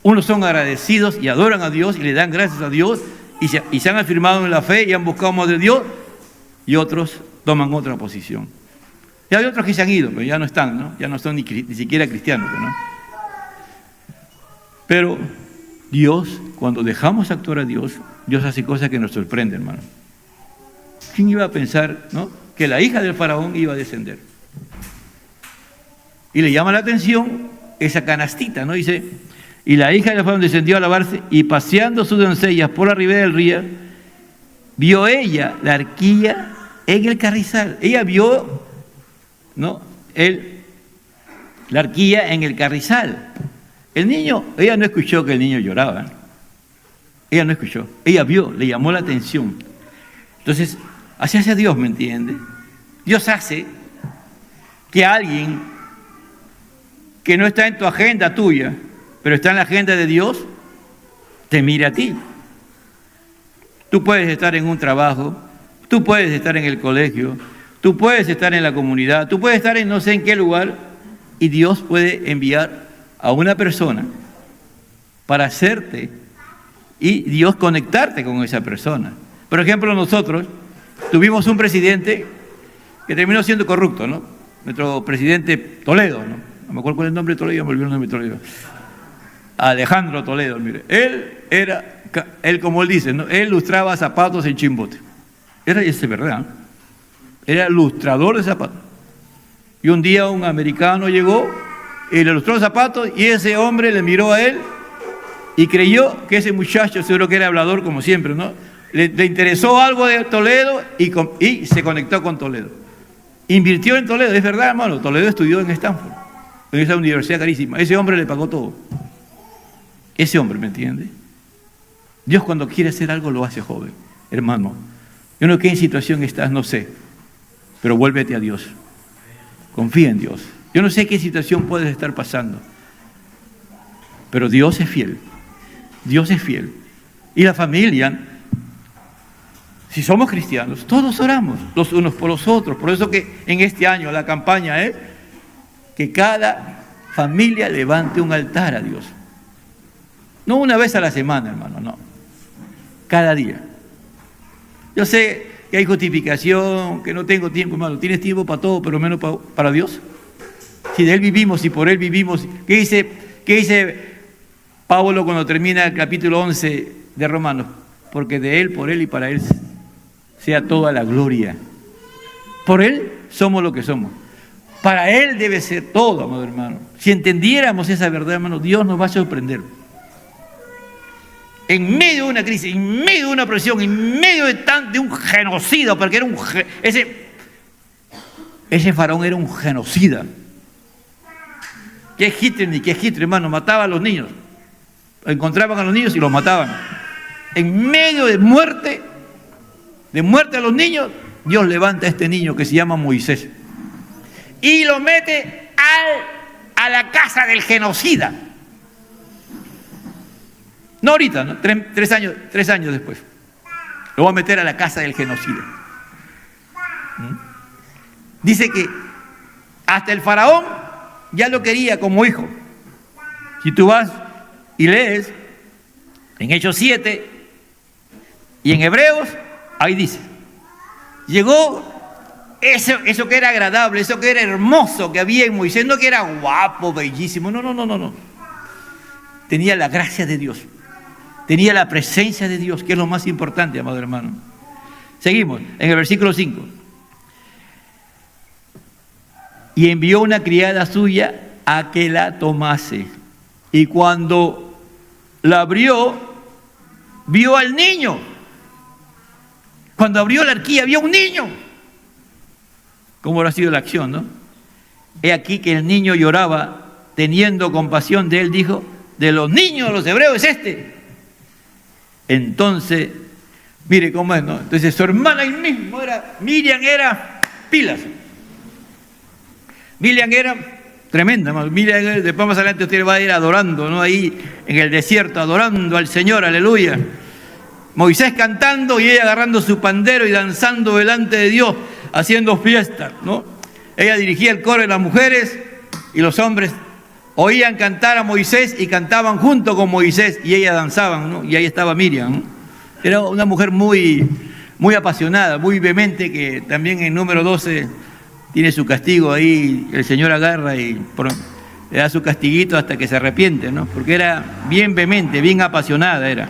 Unos son agradecidos y adoran a Dios y le dan gracias a Dios y se han afirmado en la fe y han buscado más de Dios, y otros toman otra posición. Y hay otros que se han ido, pero ya no están, ¿no? Ya no son ni siquiera cristianos, ¿no? Pero Dios, cuando dejamos actuar a Dios, Dios hace cosas que nos sorprenden, hermano. ¿Quién iba a pensar, no, que la hija del faraón iba a descender? Y le llama la atención esa canastita, ¿no? Dice, y la hija del faraón descendió a lavarse y paseando sus doncellas por la ribera del río, vio ella la arquilla en el carrizal. Ella vio, ¿no?, la arquilla en el carrizal. El niño, ella no escuchó que el niño lloraba, ¿eh? Ella no escuchó, ella vio, le llamó la atención. Entonces, así hace Dios, ¿me entiende? Dios hace que alguien que no está en tu agenda tuya, pero está en la agenda de Dios, te mire a ti. Tú puedes estar en un trabajo, tú puedes estar en el colegio, tú puedes estar en la comunidad, tú puedes estar en no sé en qué lugar, y Dios puede enviar a una persona para hacerte y Dios conectarte con esa persona. Por ejemplo, nosotros tuvimos un presidente que terminó siendo corrupto, ¿no? Nuestro presidente Toledo, ¿no? No me acuerdo cuál es el nombre de Toledo, me olvidé el nombre de Toledo. Alejandro Toledo, mire. Él como él dice, ¿no?, él lustraba zapatos en Chimbote. Es verdad. Era lustrador de zapatos. Y un día un americano llegó y le lustró los zapatos y ese hombre le miró a él y creyó que ese muchacho, seguro que era hablador como siempre, ¿no?, le interesó algo de Toledo y se conectó con Toledo. Invirtió en Toledo, es verdad, hermano. Toledo estudió en Stanford, en esa universidad carísima. Ese hombre le pagó todo. Ese hombre, ¿me entiende? Dios cuando quiere hacer algo lo hace, joven, hermano. Yo no sé en qué situación estás, no sé, pero vuélvete a Dios. Confía en Dios. Yo no sé qué situación puedes estar pasando, pero Dios es fiel. Dios es fiel. Y la familia, si somos cristianos, todos oramos los unos por los otros. Por eso que en este año la campaña es que cada familia levante un altar a Dios. No una vez a la semana, hermano, no. Cada día. Yo sé que hay justificación, que no tengo tiempo, hermano. Tienes tiempo para todo, pero menos para Dios. Si de Él vivimos y por Él vivimos. ¿Qué dice Pablo cuando termina el capítulo 11 de Romanos? Porque de Él, por Él y para Él sea toda la gloria. Por Él somos lo que somos. Para Él debe ser todo, amado hermano. Si entendiéramos esa verdad, hermano, Dios nos va a sorprender. En medio de una crisis, en medio de una opresión, en medio de un genocida, porque era ese faraón era un genocida. ¿Qué Hitler, hermano? Mataba a los niños. Encontraban a los niños y los mataban. En medio de muerte a los niños, Dios levanta a este niño que se llama Moisés y lo mete a la casa del genocida. No ahorita, ¿no? Tres años después. Lo va a meter a la casa del genocida. Dice que hasta el faraón ya lo quería como hijo. Si tú vas y lees en Hechos 7 y en Hebreos, ahí dice, llegó eso que era agradable, eso que era hermoso que había en Moisés, no que era guapo, bellísimo, no. Tenía la gracia de Dios, tenía la presencia de Dios, que es lo más importante, amado hermano. Seguimos, en el versículo 5. Y envió una criada suya a que la tomase. Y cuando la abrió, vio al niño. Cuando abrió la arquilla, vio un niño. ¿Cómo habrá sido la acción, no? He aquí que el niño lloraba, teniendo compasión de él, dijo: de los niños, los hebreos, es este. Entonces, mire cómo es, ¿no? Entonces su hermana ahí mismo Miriam era pilas. Miriam era tremenda. Miriam, después más adelante usted va a ir adorando, ¿no? Ahí en el desierto, adorando al Señor, aleluya. Moisés cantando y ella agarrando su pandero y danzando delante de Dios, haciendo fiesta, ¿no? Ella dirigía el coro de las mujeres y los hombres oían cantar a Moisés y cantaban junto con Moisés y ella danzaban, ¿no? Y ahí estaba Miriam, ¿no? Era una mujer muy apasionada, muy vehemente, que también en número 12 tiene su castigo ahí, el Señor agarra y le da su castiguito hasta que se arrepiente, ¿no? Porque era bien vehemente, bien apasionada era.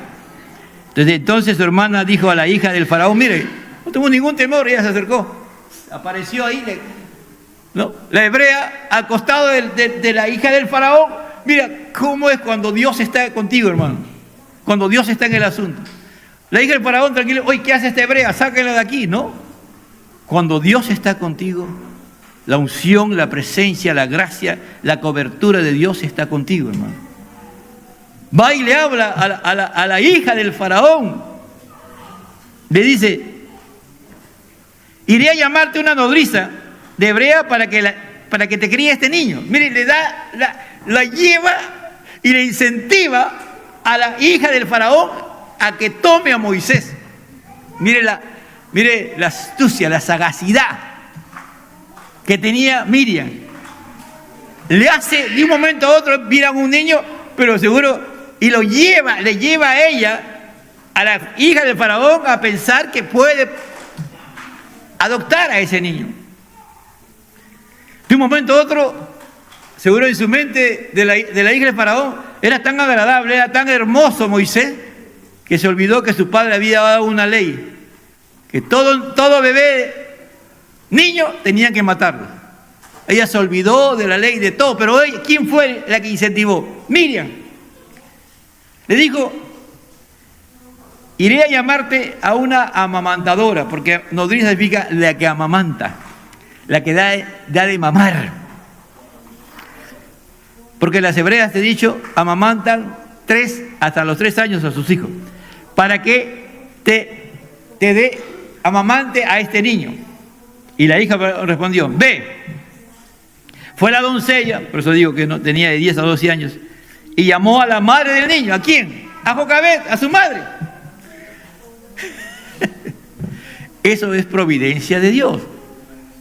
Entonces su hermana dijo a la hija del faraón: mire, no tengo ningún temor. Ella se acercó, apareció ahí, ¿no? La hebrea al costado de la hija del faraón. Mira cómo es cuando Dios está contigo, hermano, cuando Dios está en el asunto. La hija del faraón, tranquilo: oye, ¿qué hace esta hebrea? Sáquenla de aquí, ¿no? Cuando Dios está contigo, la unción, la presencia, la gracia, la cobertura de Dios está contigo, hermano. Va y le habla a la hija del faraón. Le dice: iré a llamarte una nodriza de hebrea para que te críe este niño. Mire, la lleva y le incentiva a la hija del faraón a que tome a Moisés. Mire la astucia, la sagacidad que tenía Miriam. Le hace de un momento a otro, miran un niño, pero seguro, y le lleva a ella, a la hija del faraón, a pensar que puede adoptar a ese niño. De un momento a otro, seguro en su mente de la hija del faraón, era tan agradable, era tan hermoso Moisés, que se olvidó que su padre había dado una ley, que todo bebé, niño, tenían que matarlo. Ella se olvidó de la ley, de todo, pero ¿quién fue la que incentivó? Miriam. Le dijo: iré a llamarte a una amamantadora, porque nodriza significa la que amamanta, la que da de mamar. Porque las hebreas, te he dicho, amamantan hasta los 3 años a sus hijos, para que te dé amamante a este niño. Y la hija respondió: ve. Fue la doncella, por eso digo que no tenía de 10 a 12 años, y llamó a la madre del niño. ¿A quién? A Jocabed, a su madre. Eso es providencia de Dios.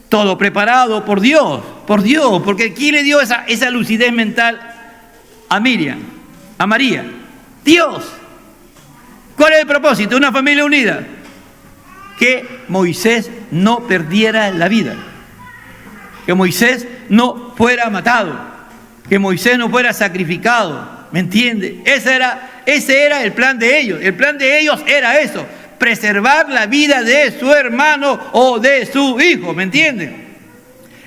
Todo preparado por Dios, porque ¿quién le dio esa lucidez mental a Miriam, a María? Dios. ¿Cuál es el propósito? Una familia unida. Que Moisés no perdiera la vida, que Moisés no fuera matado, que Moisés no fuera sacrificado, ¿me entiende? Ese era el plan de ellos. El plan de ellos era eso: preservar la vida de su hermano o de su hijo, ¿me entienden?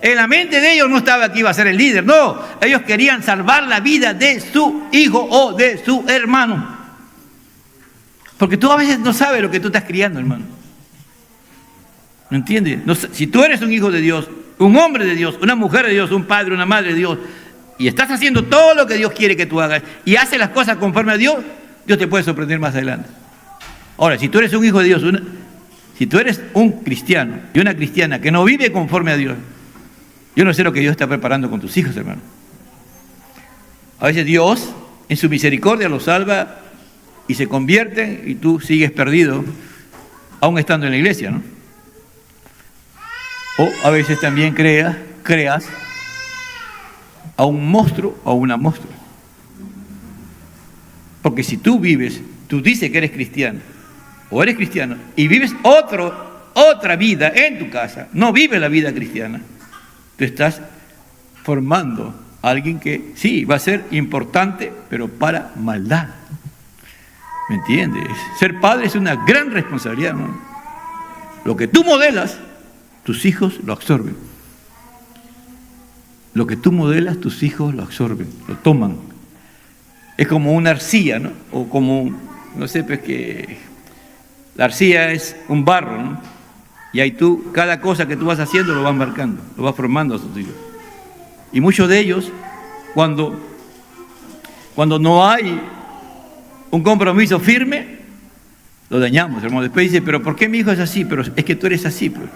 En la mente de ellos no estaba que iba a ser el líder, no, ellos querían salvar la vida de su hijo o de su hermano, porque tú a veces no sabes lo que tú estás criando, hermano. ¿Me entiendes? No, si tú eres un hijo de Dios, un hombre de Dios, una mujer de Dios, un padre, una madre de Dios, y estás haciendo todo lo que Dios quiere que tú hagas, y haces las cosas conforme a Dios, Dios te puede sorprender más adelante. Ahora, si tú eres un hijo de Dios, si tú eres un cristiano y una cristiana que no vive conforme a Dios, yo no sé lo que Dios está preparando con tus hijos, hermano. A veces Dios, en su misericordia, los salva y se convierten, y tú sigues perdido, aún estando en la iglesia, ¿no? O a veces también creas a un monstruo o a una monstrua. Porque si tú dices que eres cristiano, o eres cristiano, y vives otro otra vida en tu casa, no vives la vida cristiana, tú estás formando a alguien que sí, va a ser importante, pero para maldad. ¿Me entiendes? Ser padre es una gran responsabilidad, hermano. Lo que tú modelas, tus hijos lo absorben. Lo que tú modelas, tus hijos lo absorben, lo toman. Es como una arcilla, ¿no? O como, no sé, pues que la arcilla es un barro, ¿no? Y ahí tú, cada cosa que tú vas haciendo lo vas marcando, lo vas formando a tus hijos. Y muchos de ellos, cuando no hay un compromiso firme, lo dañamos, hermano. Después dice, pero ¿por qué mi hijo es así? Pero es que tú eres así, pues.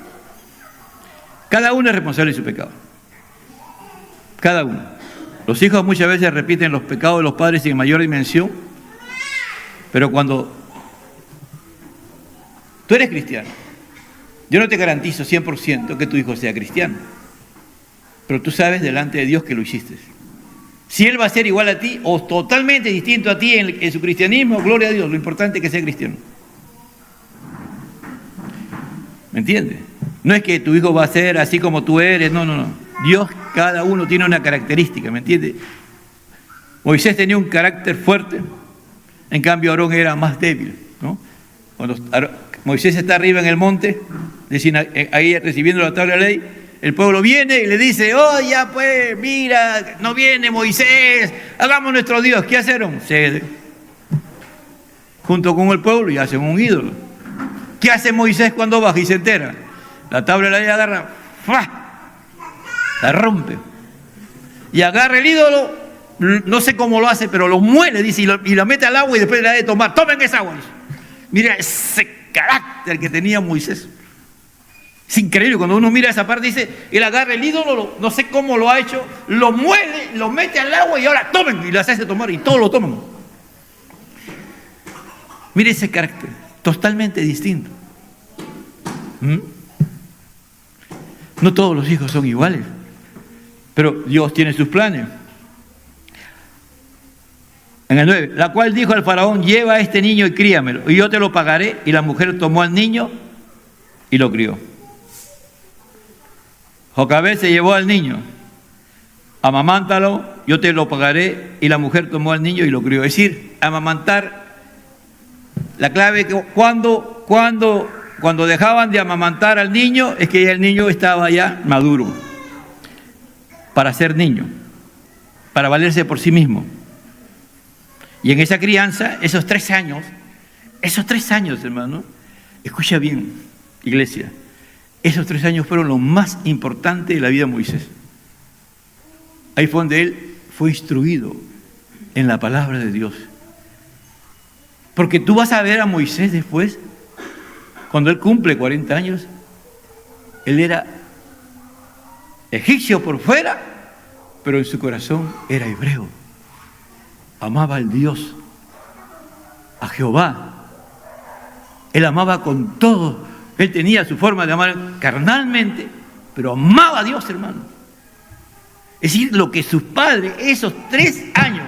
Cada uno es responsable de su pecado. Cada uno. Los hijos muchas veces repiten los pecados de los padres en mayor dimensión, pero cuando tú eres cristiano, yo no te garantizo 100% que tu hijo sea cristiano, pero tú sabes delante de Dios que lo hiciste. Si él va a ser igual a ti o totalmente distinto a ti en su cristianismo, gloria a Dios, lo importante es que sea cristiano. ¿Me entiendes? No es que tu hijo va a ser así como tú eres, no. Dios, cada uno tiene una característica, ¿me entiendes? Moisés tenía un carácter fuerte, en cambio Aarón era más débil, ¿no? Cuando Moisés está arriba en el monte, ahí recibiendo la tabla de la ley, el pueblo viene y le dice, oh, ya pues, mira, no viene Moisés, hagamos nuestro Dios. ¿Qué hicieron? Junto con el pueblo y hacen un ídolo. ¿Qué hace Moisés cuando baja y se entera? La tabla de la ley agarra, ¡fua!, la rompe. Y agarra el ídolo, no sé cómo lo hace, pero lo muele, dice, y lo mete al agua y después le da de tomar. ¡Tomen esa agua! Mira ese carácter que tenía Moisés. Es increíble, cuando uno mira esa parte, dice, él agarra el ídolo, no sé cómo lo ha hecho, lo muele, lo mete al agua y ahora tomen, y las hace tomar, y todos lo toman. Mire ese carácter, totalmente distinto. No todos los hijos son iguales, pero Dios tiene sus planes. En el 9, la cual dijo al faraón, lleva a este niño y críamelo, y yo te lo pagaré. Y la mujer tomó al niño y lo crió. Jocabed se llevó al niño, amamántalo, yo te lo pagaré. Y la mujer tomó al niño y lo crió. Es decir, amamantar, la clave que cuando dejaban de amamantar al niño, es que el niño estaba ya maduro para ser niño, para valerse por sí mismo. Y en esa crianza, esos 3 años, hermano, escucha bien, iglesia, esos 3 años fueron lo más importante de la vida de Moisés. Ahí fue donde él fue instruido en la palabra de Dios. Porque tú vas a ver a Moisés después, cuando él cumple 40 años, él era egipcio por fuera, pero en su corazón era hebreo. Amaba al Dios, a Jehová. Él amaba con todo. Él tenía su forma de amar carnalmente, pero amaba a Dios, hermano. Es decir, lo que sus padres, esos 3 años,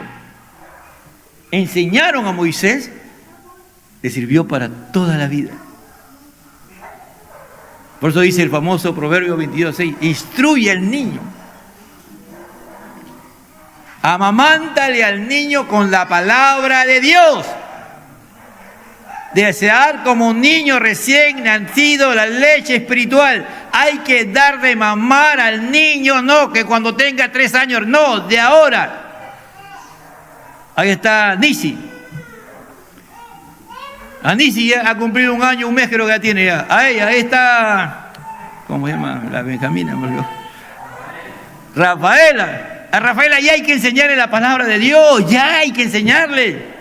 enseñaron a Moisés, le sirvió para toda la vida. Por eso dice el famoso Proverbio 22:6, instruye al niño. Amamántale al niño con la palabra de Dios. Desear como un niño recién nacido la leche espiritual. Hay que dar de mamar al niño, no que cuando tenga 3 años, no, de ahora. Ahí está Nisi. A Nisi ya ha cumplido 1 año, 1 mes creo que ya tiene ya. A ella, ahí está, ¿cómo se llama? La Benjamina. Rafaela. A Rafaela ya hay que enseñarle la palabra de Dios, ya hay que enseñarle.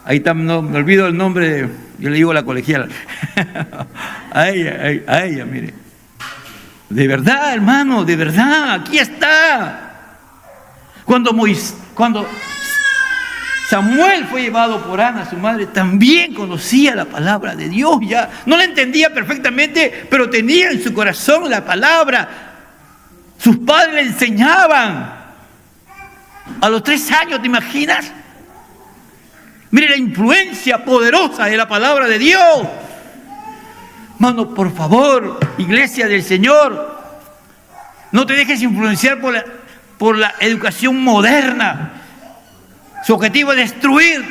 Ahí está, no, me olvido el nombre, yo le digo la colegiala. a ella, mire. De verdad, hermano, de verdad, aquí está. Cuando Samuel fue llevado por Ana, su madre, también conocía la palabra de Dios ya. No la entendía perfectamente, pero tenía en su corazón la palabra. Sus padres le enseñaban. A los 3 años, ¿te imaginas? Mire la influencia poderosa de la palabra de Dios. Hermano, por favor, iglesia del Señor, no te dejes influenciar por la educación moderna. Su objetivo es destruir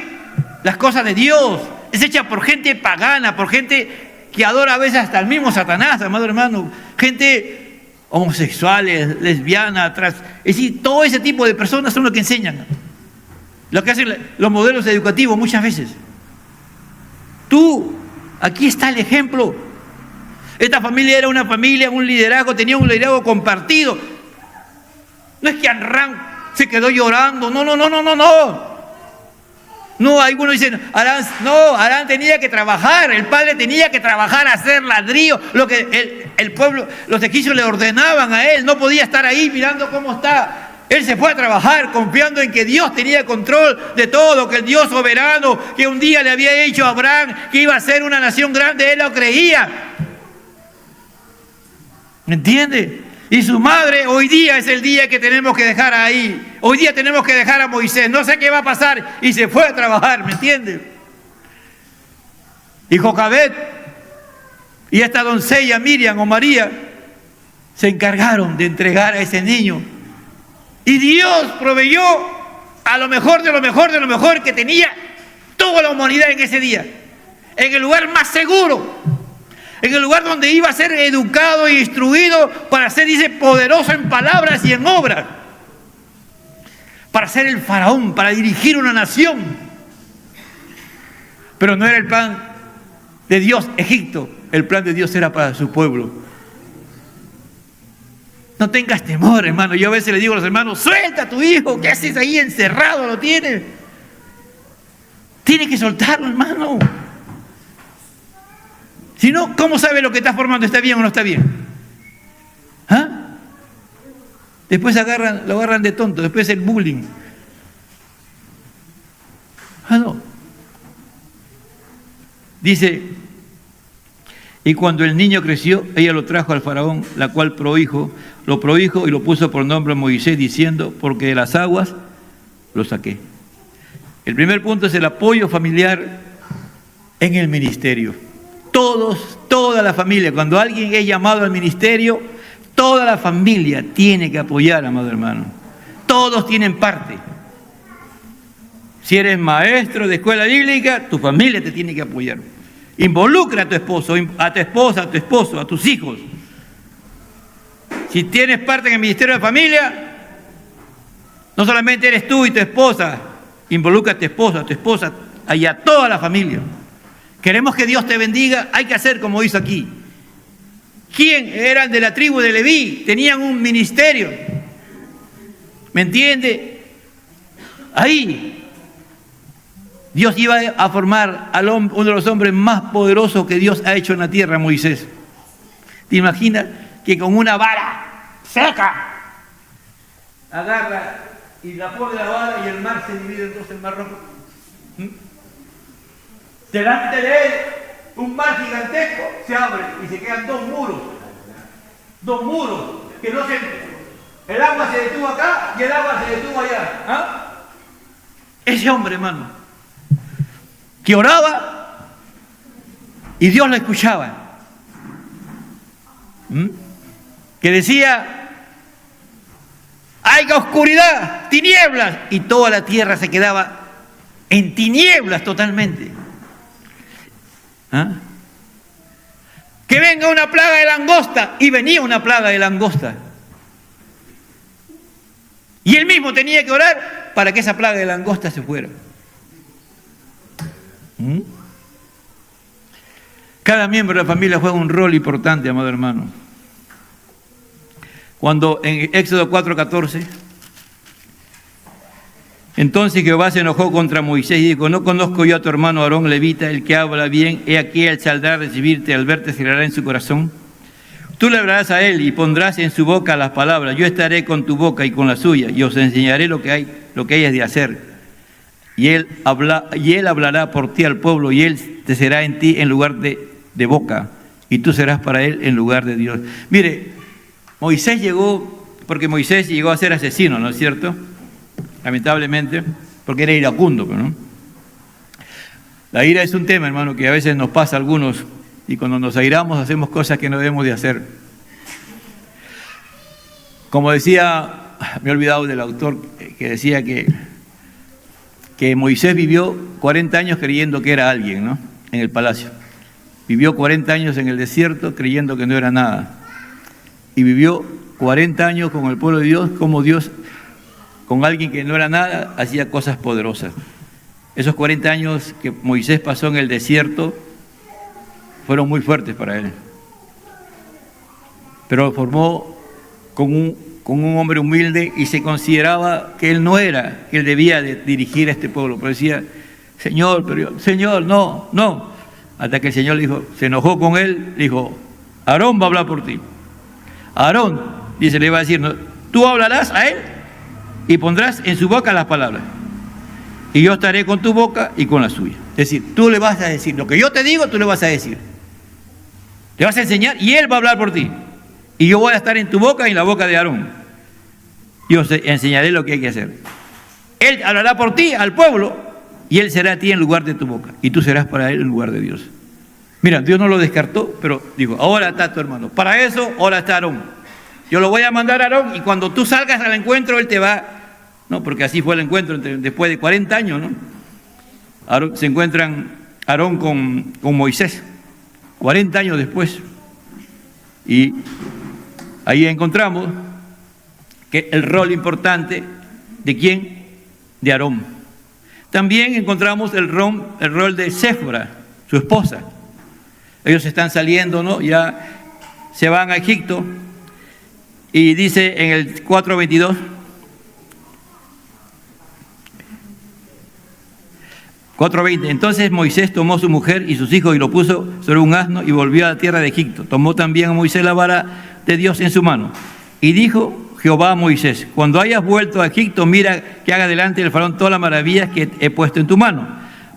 las cosas de Dios. Es hecha por gente pagana, por gente que adora a veces hasta el mismo Satanás, amado hermano. Gente homosexuales, lesbianas, es decir, todo ese tipo de personas son los que enseñan. Lo que hacen los modelos educativos muchas veces. Aquí está el ejemplo. Esta familia era una familia, un liderazgo, tenía un liderazgo compartido. No es que Amram se quedó llorando, no. No, algunos dicen, Arán tenía que trabajar, el padre tenía que trabajar, hacer ladrillo, lo que el pueblo, los egipcios le ordenaban a él, no podía estar ahí mirando cómo está. Él se fue a trabajar confiando en que Dios tenía control de todo, que el Dios soberano, que un día le había dicho a Abraham que iba a ser una nación grande, él lo creía. ¿Me entiende? Y su madre, hoy día es el día que tenemos que dejar ahí. Hoy día tenemos que dejar a Moisés. No sé qué va a pasar. Y se fue a trabajar, ¿me entiende? Y Jocabed y esta doncella Miriam o María se encargaron de entregar a ese niño. Y Dios proveyó a lo mejor de lo mejor de lo mejor que tenía toda la humanidad en ese día. En el lugar más seguro. En el lugar donde iba a ser educado e instruido para ser, dice, poderoso en palabras y en obras. Para ser el faraón, para dirigir una nación. Pero no era el plan de Dios Egipto, el plan de Dios era para su pueblo. No tengas temor, hermano. Yo a veces le digo a los hermanos, suelta a tu hijo, ¿qué haces ahí encerrado? Lo tienes. Tienes que soltarlo, hermano. Si no, ¿cómo sabe lo que está formando? ¿Está bien o no está bien? ¿Ah? Después lo agarran de tonto, después el bullying. No. Dice, y cuando el niño creció, ella lo trajo al faraón, la cual lo prohijo y lo puso por nombre a Moisés, diciendo, porque de las aguas lo saqué. El primer punto es el apoyo familiar en el ministerio. Toda la familia, cuando alguien es llamado al ministerio, toda la familia tiene que apoyar, amado hermano. Todos tienen parte. Si eres maestro de escuela bíblica, tu familia te tiene que apoyar. Involucra a tu esposo, a tu esposa, a tu esposo, a tus hijos. Si tienes parte en el ministerio de familia, no solamente eres tú y tu esposa, involucra a tu esposa y a toda la familia. Queremos que Dios te bendiga, hay que hacer como hizo aquí. ¿Quién eran de la tribu de Leví? Tenían un ministerio. ¿Me entiende? Ahí Dios iba a formar uno de los hombres más poderosos que Dios ha hecho en la tierra, Moisés. ¿Te imaginas que con una vara seca agarra y la pone la vara y el mar se divide en dos, el mar rojo? Delante de él, un mar gigantesco se abre y se quedan dos muros, que no se... El agua se detuvo acá y el agua se detuvo allá. ¿Ah? Ese hombre, hermano, que oraba y Dios lo escuchaba. Que decía, haya oscuridad, tinieblas, y toda la tierra se quedaba en tinieblas totalmente. ¿Ah? Que venga una plaga de langosta, y venía una plaga de langosta. Y él mismo tenía que orar para que esa plaga de langosta se fuera. Cada miembro de la familia juega un rol importante, amado hermano. Cuando en Éxodo 4:14, entonces Jehová se enojó contra Moisés y dijo, ¿no conozco yo a tu hermano Aarón levita, el que habla bien? He aquí él saldrá a recibirte, al verte se alegrará en su corazón. Tú le hablarás a él y pondrás en su boca las palabras. Yo estaré con tu boca y con la suya, y os enseñaré lo que hayas de hacer. Y él hablará por ti al pueblo, y él te será en ti en lugar de boca, y tú serás para él en lugar de Dios. Mire, Moisés llegó, porque Moisés llegó a ser asesino, ¿no es cierto? Lamentablemente, porque era iracundo, ¿no? La ira es un tema, hermano, que a veces nos pasa a algunos, y cuando nos airamos hacemos cosas que no debemos de hacer. Como decía, me he olvidado del autor que decía que Moisés vivió 40 años creyendo que era alguien, ¿no? En el palacio. Vivió 40 años en el desierto creyendo que no era nada. Y vivió 40 años con el pueblo de Dios, como Dios, con alguien que no era nada, hacía cosas poderosas. Esos 40 años que Moisés pasó en el desierto fueron muy fuertes para él. Pero lo formó con un hombre humilde y se consideraba que él no era, que él debía de dirigir a este pueblo. Pero decía, Señor, no. Hasta que el Señor le dijo, se enojó con él, le dijo, Aarón va a hablar por ti. Aarón, dice, le va a decir, no, tú hablarás a él y pondrás en su boca las palabras. Y yo estaré con tu boca y con la suya. Es decir, tú le vas a decir, lo que yo te digo, tú le vas a decir. Le vas a enseñar y él va a hablar por ti. Y yo voy a estar en tu boca y en la boca de Aarón. Yo enseñaré lo que hay que hacer. Él hablará por ti al pueblo y él será a ti en lugar de tu boca. Y tú serás para él en lugar de Dios. Mira, Dios no lo descartó, pero dijo, ahora está tu hermano. Para eso, ahora está Aarón. Yo lo voy a mandar a Aarón y cuando tú salgas al encuentro, él te va... No, porque así fue el encuentro después de 40 años, ¿no? Se encuentran Aarón con Moisés, 40 años después. Y ahí encontramos que el rol importante de quién, de Aarón. También encontramos el rol de Séfora, su esposa. Ellos están saliendo, ¿no? Ya se van a Egipto y dice en el 4:22. 4:20. Entonces Moisés tomó a su mujer y sus hijos y lo puso sobre un asno y volvió a la tierra de Egipto. Tomó también a Moisés la vara de Dios en su mano. Y dijo Jehová a Moisés, cuando hayas vuelto a Egipto, mira que haga delante del faraón todas las maravillas que he puesto en tu mano.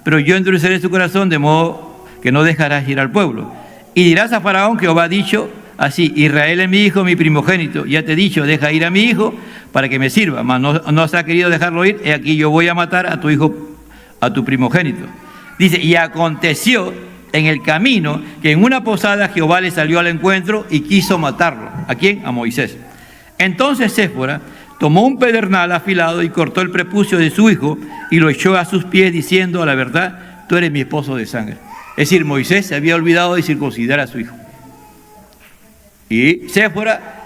Pero yo endureceré su corazón de modo que no dejarás ir al pueblo. Y dirás a faraón, Jehová ha dicho así, Israel es mi hijo, mi primogénito. Ya te he dicho, deja ir a mi hijo para que me sirva. Mas no se ha querido dejarlo ir. He aquí yo voy a matar a tu hijo, a tu primogénito. Dice, y aconteció en el camino que en una posada Jehová le salió al encuentro y quiso matarlo. ¿A quién? A Moisés. Entonces Séfora tomó un pedernal afilado y cortó el prepucio de su hijo y lo echó a sus pies diciendo, a la verdad, tú eres mi esposo de sangre. Es decir, Moisés se había olvidado de circuncidar a su hijo. Y Séfora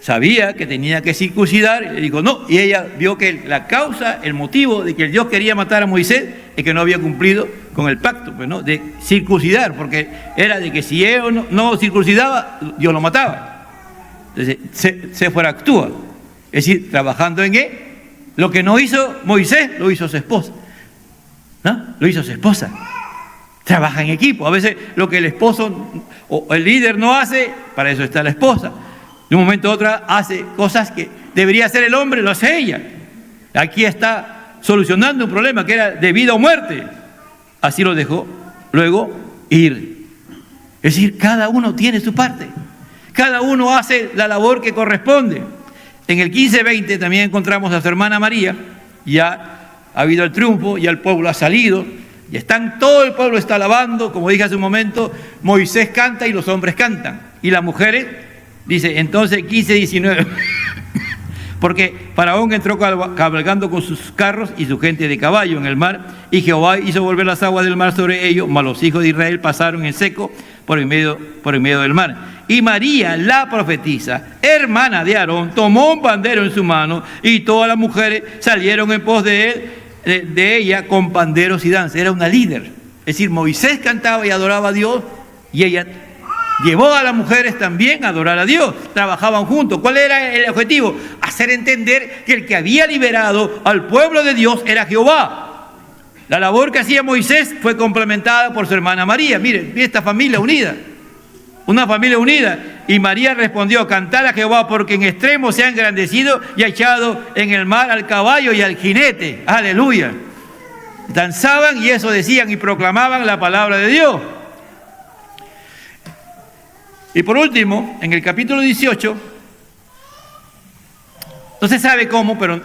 sabía que tenía que circuncidar y le dijo no, y ella vio que la causa, el motivo de que Dios quería matar a Moisés es que no había cumplido con el pacto, pues, ¿no? De circuncidar, porque era de que si él no circuncidaba, Dios lo mataba. Entonces Séfora actúa, es decir, trabajando en él. Lo que no hizo Moisés, lo hizo su esposa, ¿no? Lo hizo su esposa. Trabaja en equipo. A veces lo que el esposo o el líder no hace, para eso está la esposa. De un momento a otro hace cosas que debería hacer el hombre, lo hace ella. Aquí está solucionando un problema que era de vida o muerte. Así lo dejó luego ir. Es decir, cada uno tiene su parte. Cada uno hace la labor que corresponde. En el 15:20 también encontramos a su hermana María. Ya ha habido el triunfo, ya el pueblo ha salido. Y todo el pueblo está alabando. Como dije hace un momento, Moisés canta y los hombres cantan. Y las mujeres... Dice, entonces 15:19, porque Faraón entró cabalgando con sus carros y su gente de caballo en el mar, y Jehová hizo volver las aguas del mar sobre ellos, mas los hijos de Israel pasaron en seco por en medio del mar. Y María, la profetisa, hermana de Aarón, tomó un pandero en su mano, y todas las mujeres salieron en pos de ella con panderos y danzas. Era una líder. Es decir, Moisés cantaba y adoraba a Dios, y ella llevó a las mujeres también a adorar a Dios. Trabajaban juntos. ¿Cuál era el objetivo? Hacer entender que el que había liberado al pueblo de Dios era Jehová. La labor que hacía Moisés fue complementada por su hermana María. Miren, esta familia unida. Una familia unida. Y María respondió, cantar a Jehová porque en extremo se ha engrandecido y ha echado en el mar al caballo y al jinete. Aleluya. Danzaban y eso decían y proclamaban la palabra de Dios. Y por último, en el capítulo 18, no se sabe cómo, pero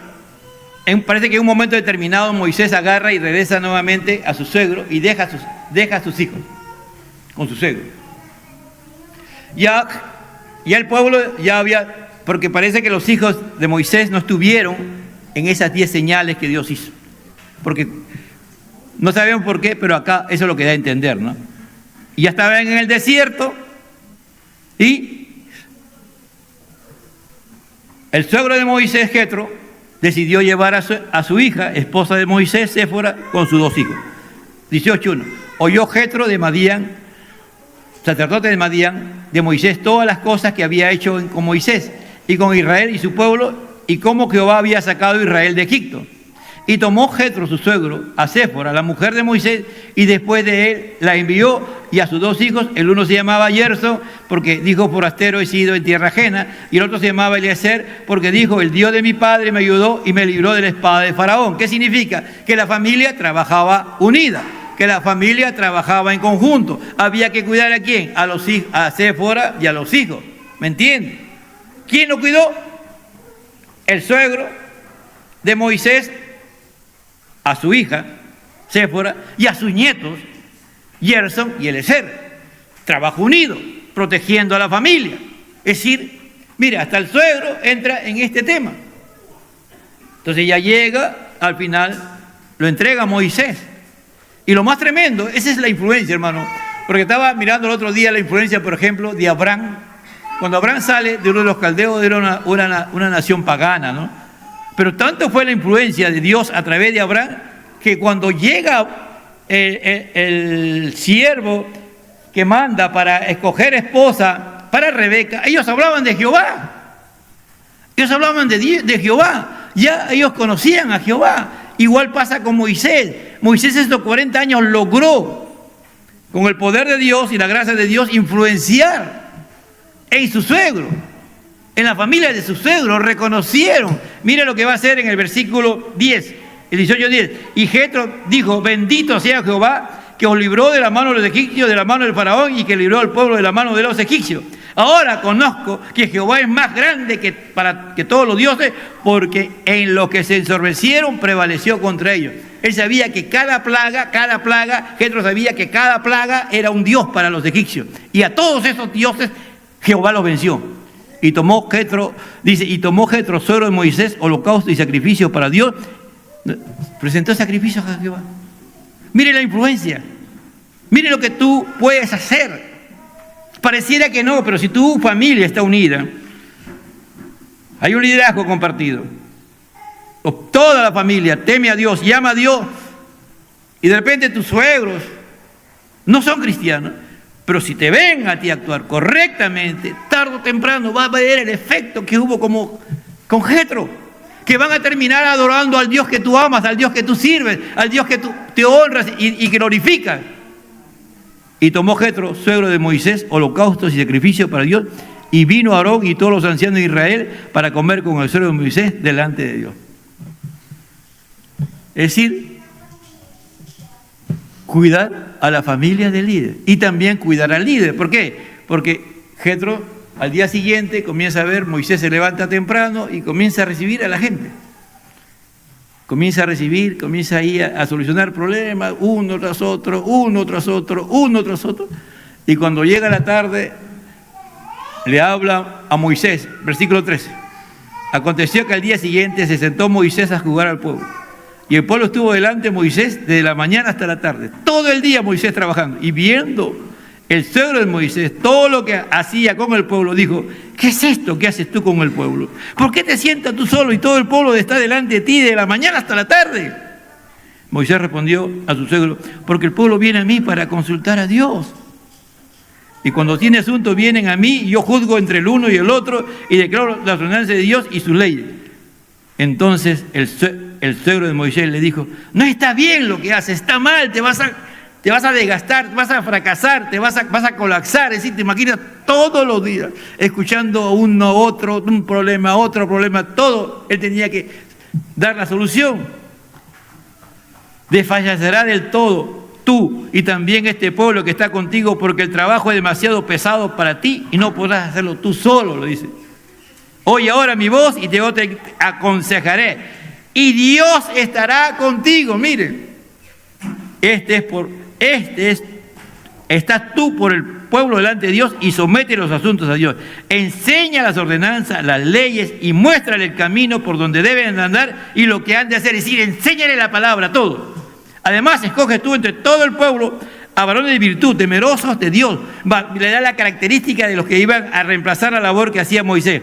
parece que en un momento determinado Moisés agarra y regresa nuevamente a su suegro y deja a sus hijos. con su suegro. Ya el pueblo ya había, porque parece que los hijos de Moisés no estuvieron en esas 10 señales que Dios hizo. Porque no sabemos por qué, pero acá eso es lo que da a entender, ¿no? Y ya estaban en el desierto y el suegro de Moisés, Jetro, decidió llevar a su hija, esposa de Moisés, Séfora, con sus 2 hijos. 18:1. Oyó Jetro de Madián, sacerdote de Madián, de Moisés, todas las cosas que había hecho con Moisés y con Israel y su pueblo, y cómo Jehová había sacado a Israel de Egipto. Y tomó Jetro, su suegro, a Séfora, la mujer de Moisés, y después de él la envió, y a sus 2 hijos, el uno se llamaba Gerson, porque dijo, forastero he sido en tierra ajena, y el otro se llamaba Eliezer, porque dijo, el Dios de mi padre me ayudó y me libró de la espada de Faraón. ¿Qué significa? Que la familia trabajaba unida, que la familia trabajaba en conjunto. Había que cuidar ¿a quién? A Séfora y a los hijos. ¿Me entienden? ¿Quién lo cuidó? El suegro de Moisés, a su hija, Séfora, y a sus nietos, Gerson y Eliezer. Trabajo unido, protegiendo a la familia. Es decir, mira, hasta el suegro entra en este tema. Entonces ya llega, al final, lo entrega a Moisés. Y lo más tremendo, esa es la influencia, hermano. Porque estaba mirando el otro día la influencia, por ejemplo, de Abraham. Cuando Abraham sale de uno de los caldeos, era una nación pagana, ¿no? Pero tanto fue la influencia de Dios a través de Abraham, que cuando llega el siervo que manda para escoger esposa para Rebeca, ellos hablaban de Jehová. Ellos hablaban de Jehová. Ya ellos conocían a Jehová. Igual pasa con Moisés. Moisés estos 40 años logró, con el poder de Dios y la gracia de Dios, influenciar en su suegro. En la familia de su suegro reconocieron. Mire lo que va a hacer en el versículo 10, el 18:10. Y Jetro dijo, bendito sea Jehová, que os libró de la mano de los egipcios, de la mano del faraón, y que libró al pueblo de la mano de los egipcios. Ahora conozco que Jehová es más grande que todos los dioses, porque en lo que se ensorbecieron prevaleció contra ellos. Él sabía que cada plaga, Jetro sabía que cada plaga era un dios para los egipcios. Y a todos esos dioses Jehová los venció. Y tomó Jetro, suegro de Moisés, holocausto y sacrificio para Dios. Presentó sacrificios a Jehová. Mire la influencia. Mire lo que tú puedes hacer. Pareciera que no, pero si tu familia está unida, hay un liderazgo compartido. Toda la familia teme a Dios, llama a Dios. Y de repente tus suegros no son cristianos. Pero si te ven a ti actuar correctamente, tarde o temprano va a ver el efecto que hubo como con Jetro, que van a terminar adorando al Dios que tú amas, al Dios que tú sirves, al Dios que tú te honras y glorificas. Y tomó Jetro, suegro de Moisés, holocaustos y sacrificios para Dios, y vino Aarón y todos los ancianos de Israel para comer con el suegro de Moisés delante de Dios. Es decir, cuidar a la familia del líder y también cuidar al líder. ¿Por qué? Porque Jetro al día siguiente comienza a ver, Moisés se levanta temprano y comienza a recibir a la gente. Comienza a recibir, comienza ahí a solucionar problemas, uno tras otro. Y cuando llega la tarde, le habla a Moisés, versículo 13. Aconteció que al día siguiente se sentó Moisés a jugar al pueblo. Y el pueblo estuvo delante de Moisés desde la mañana hasta la tarde. Todo el día Moisés trabajando. Y viendo el suegro de Moisés todo lo que hacía con el pueblo, dijo, ¿qué es esto que haces tú con el pueblo? ¿Por qué te sientas tú solo y todo el pueblo está delante de ti de la mañana hasta la tarde? Moisés respondió a su suegro, porque el pueblo viene a mí para consultar a Dios. Y cuando tiene asunto vienen a mí, y yo juzgo entre el uno y el otro y declaro la ordenanza de Dios y sus leyes. Entonces el suegro de Moisés le dijo, no está bien lo que haces, está mal, te vas a desgastar, te vas a fracasar, vas a colapsar. Es decir, te imaginas todos los días escuchando uno, otro, un problema, otro problema, todo. Él tenía que dar la solución. Desfallecerá del todo tú y también este pueblo que está contigo, porque el trabajo es demasiado pesado para ti y no podrás hacerlo tú solo, lo dice. Oye ahora mi voz y te aconsejaré. Y Dios estará contigo. Miren, este es estás tú por el pueblo delante de Dios y somete los asuntos a Dios. Enseña las ordenanzas, las leyes y muéstrale el camino por donde deben andar y lo que han de hacer. Es decir, enséñale la palabra, todo. Además, escoge tú entre todo el pueblo a varones de virtud, temerosos de Dios. Le da la característica de los que iban a reemplazar la labor que hacía Moisés.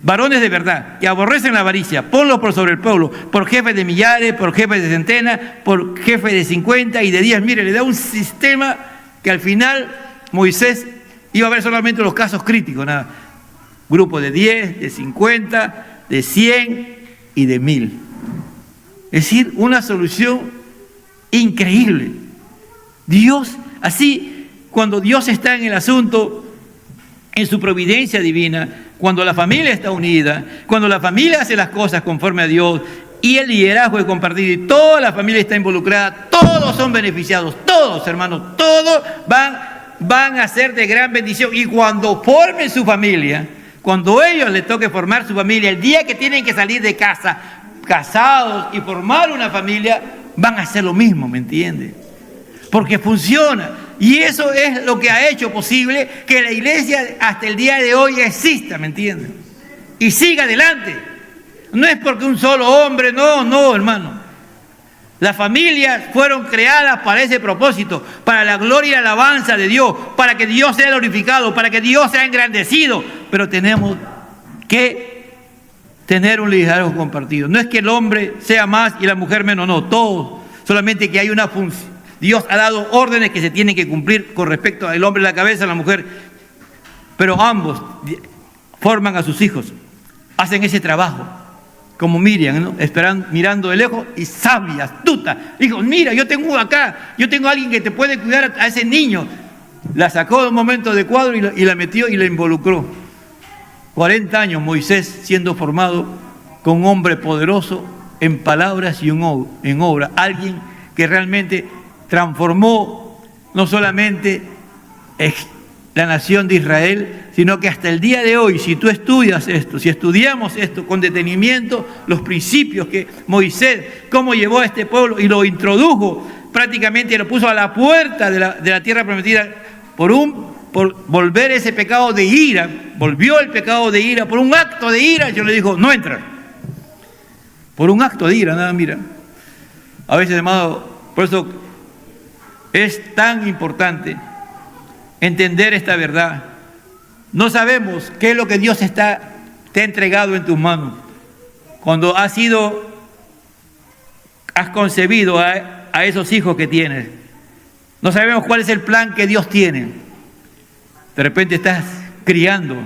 Varones de verdad, que aborrecen la avaricia, ponlos por sobre el pueblo, por jefes de millares, por jefes de centenas, por jefes de 50 y de 10. Mire, le da un sistema que al final Moisés iba a ver solamente los casos críticos, nada. Grupos de 10, de 50, de 100 y de 1000. Es decir, una solución increíble. Dios, así, cuando Dios está en el asunto, en su providencia divina, cuando la familia está unida, cuando la familia hace las cosas conforme a Dios y el liderazgo es compartido y toda la familia está involucrada, todos son beneficiados, todos, hermanos, todos van a ser de gran bendición. Y cuando formen su familia, cuando a ellos les toque formar su familia, el día que tienen que salir de casa, casados y formar una familia, van a hacer lo mismo, ¿me entiendes? Porque funciona. Y eso es lo que ha hecho posible que la iglesia hasta el día de hoy exista, ¿me entienden? Y siga adelante. No es porque un solo hombre, no, hermano. Las familias fueron creadas para ese propósito, para la gloria y la alabanza de Dios, para que Dios sea glorificado, para que Dios sea engrandecido. Pero tenemos que tener un liderazgo compartido. No es que el hombre sea más y la mujer menos, no, todos. Solamente que hay una función. Dios ha dado órdenes que se tienen que cumplir con respecto al hombre la cabeza, a la mujer, pero ambos forman a sus hijos, hacen ese trabajo, como Miriam, ¿no? Esperando, mirando de lejos y sabia, astuta. Dijo, mira, yo tengo a alguien que te puede cuidar a ese niño. La sacó de un momento adecuado y la metió y la involucró. 40 años Moisés siendo formado con un hombre poderoso en palabras y en obra, alguien que realmente transformó no solamente la nación de Israel, sino que hasta el día de hoy, si tú estudias esto, si estudiamos esto con detenimiento, los principios que Moisés, cómo llevó a este pueblo y lo introdujo, prácticamente lo puso a la puerta de la tierra prometida por volver ese pecado de ira, volvió el pecado de ira, por un acto de ira, yo le digo, no entra. Por un acto de ira, nada, mira. A veces, amado, por eso es tan importante entender esta verdad. No sabemos qué es lo que Dios te ha entregado en tus manos. Cuando has concebido a esos hijos que tienes, no sabemos cuál es el plan que Dios tiene. De repente estás criando,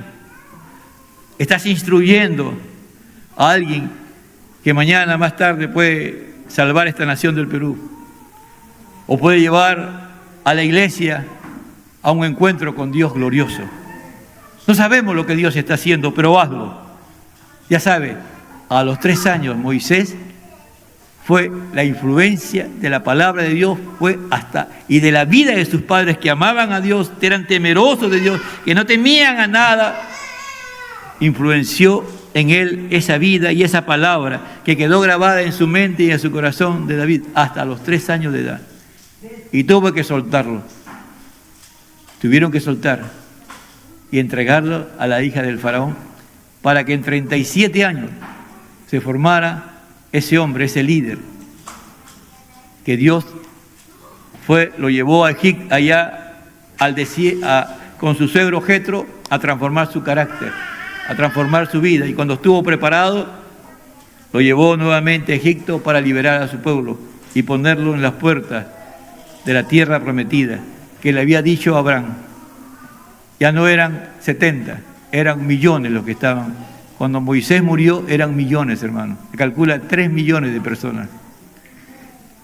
estás instruyendo a alguien que mañana más tarde puede salvar esta nación del Perú. O puede llevar a la iglesia a un encuentro con Dios glorioso. No sabemos lo que Dios está haciendo, pero hazlo. Ya sabe, a los 3 años Moisés fue la influencia de la palabra de Dios, y de la vida de sus padres que amaban a Dios, que eran temerosos de Dios, que no temían a nada, influenció en él esa vida y esa palabra que quedó grabada en su mente y en su corazón de David hasta los 3 años de edad. Y tuvo que soltarlo. Tuvieron que soltar y entregarlo a la hija del faraón para que en 37 años se formara ese hombre, ese líder, que Dios lo llevó a Egipto, allá con su suegro Jetro, a transformar su carácter, a transformar su vida. Y cuando estuvo preparado, lo llevó nuevamente a Egipto para liberar a su pueblo y ponerlo en las puertas de la tierra prometida, que le había dicho a Abraham. Ya no eran 70, eran millones los que estaban. Cuando Moisés murió eran millones, hermano. Se calcula 3 millones de personas.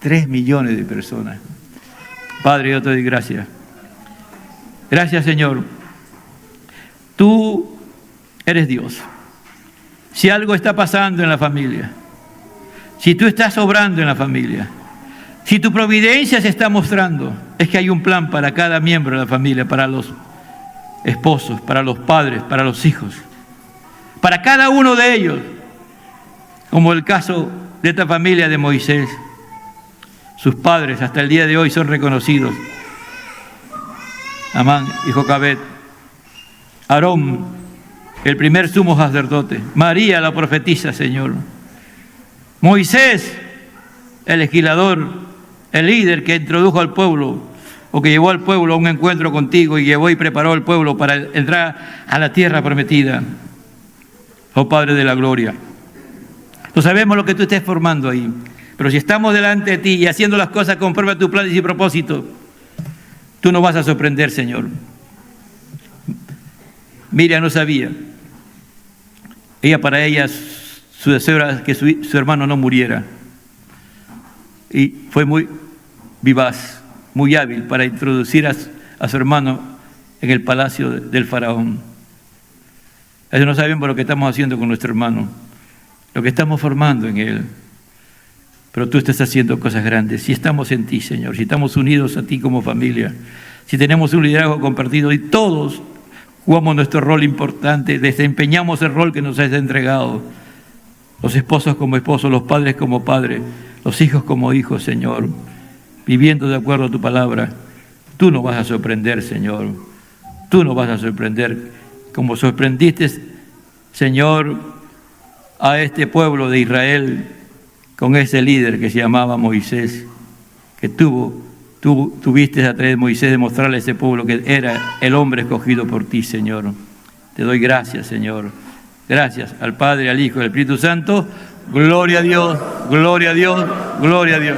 3 millones de personas. Padre, yo te doy gracias. Gracias, Señor. Tú eres Dios. Si algo está pasando en la familia, si tú estás obrando en la familia, si tu providencia se está mostrando, es que hay un plan para cada miembro de la familia, para los esposos, para los padres, para los hijos, para cada uno de ellos, como el caso de esta familia de Moisés. Sus padres hasta el día de hoy son reconocidos Amán y Jocabed, Aarón, el primer sumo sacerdote, María la profetisa, Señor, Moisés, el legislador, el líder que introdujo al pueblo, o que llevó al pueblo a un encuentro contigo y llevó y preparó al pueblo para entrar a la tierra prometida. Oh Padre de la gloria, no sabemos lo que tú estés formando ahí, pero si estamos delante de ti y haciendo las cosas conforme a tu plan y propósito, tú nos vas a sorprender, Señor. Miriam no sabía. Para ella, su deseo era que su hermano no muriera. Y fue muy vivaz, muy hábil para introducir a su hermano en el palacio del faraón. Eso no sabemos lo que estamos haciendo con nuestro hermano, lo que estamos formando en él. Pero tú estás haciendo cosas grandes. Si estamos en ti, Señor, si estamos unidos a ti como familia, si tenemos un liderazgo compartido y todos jugamos nuestro rol importante, desempeñamos el rol que nos has entregado, los esposos como esposos, los padres como padres, los hijos como hijos, Señor, viviendo de acuerdo a tu palabra, tú nos vas a sorprender, Señor. Tú nos vas a sorprender como sorprendiste, Señor, a este pueblo de Israel con ese líder que se llamaba Moisés, que tuviste a través de Moisés demostrarle a ese pueblo que era el hombre escogido por ti, Señor. Te doy gracias, Señor. Gracias al Padre, al Hijo y al Espíritu Santo. Gloria a Dios, gloria a Dios, gloria a Dios.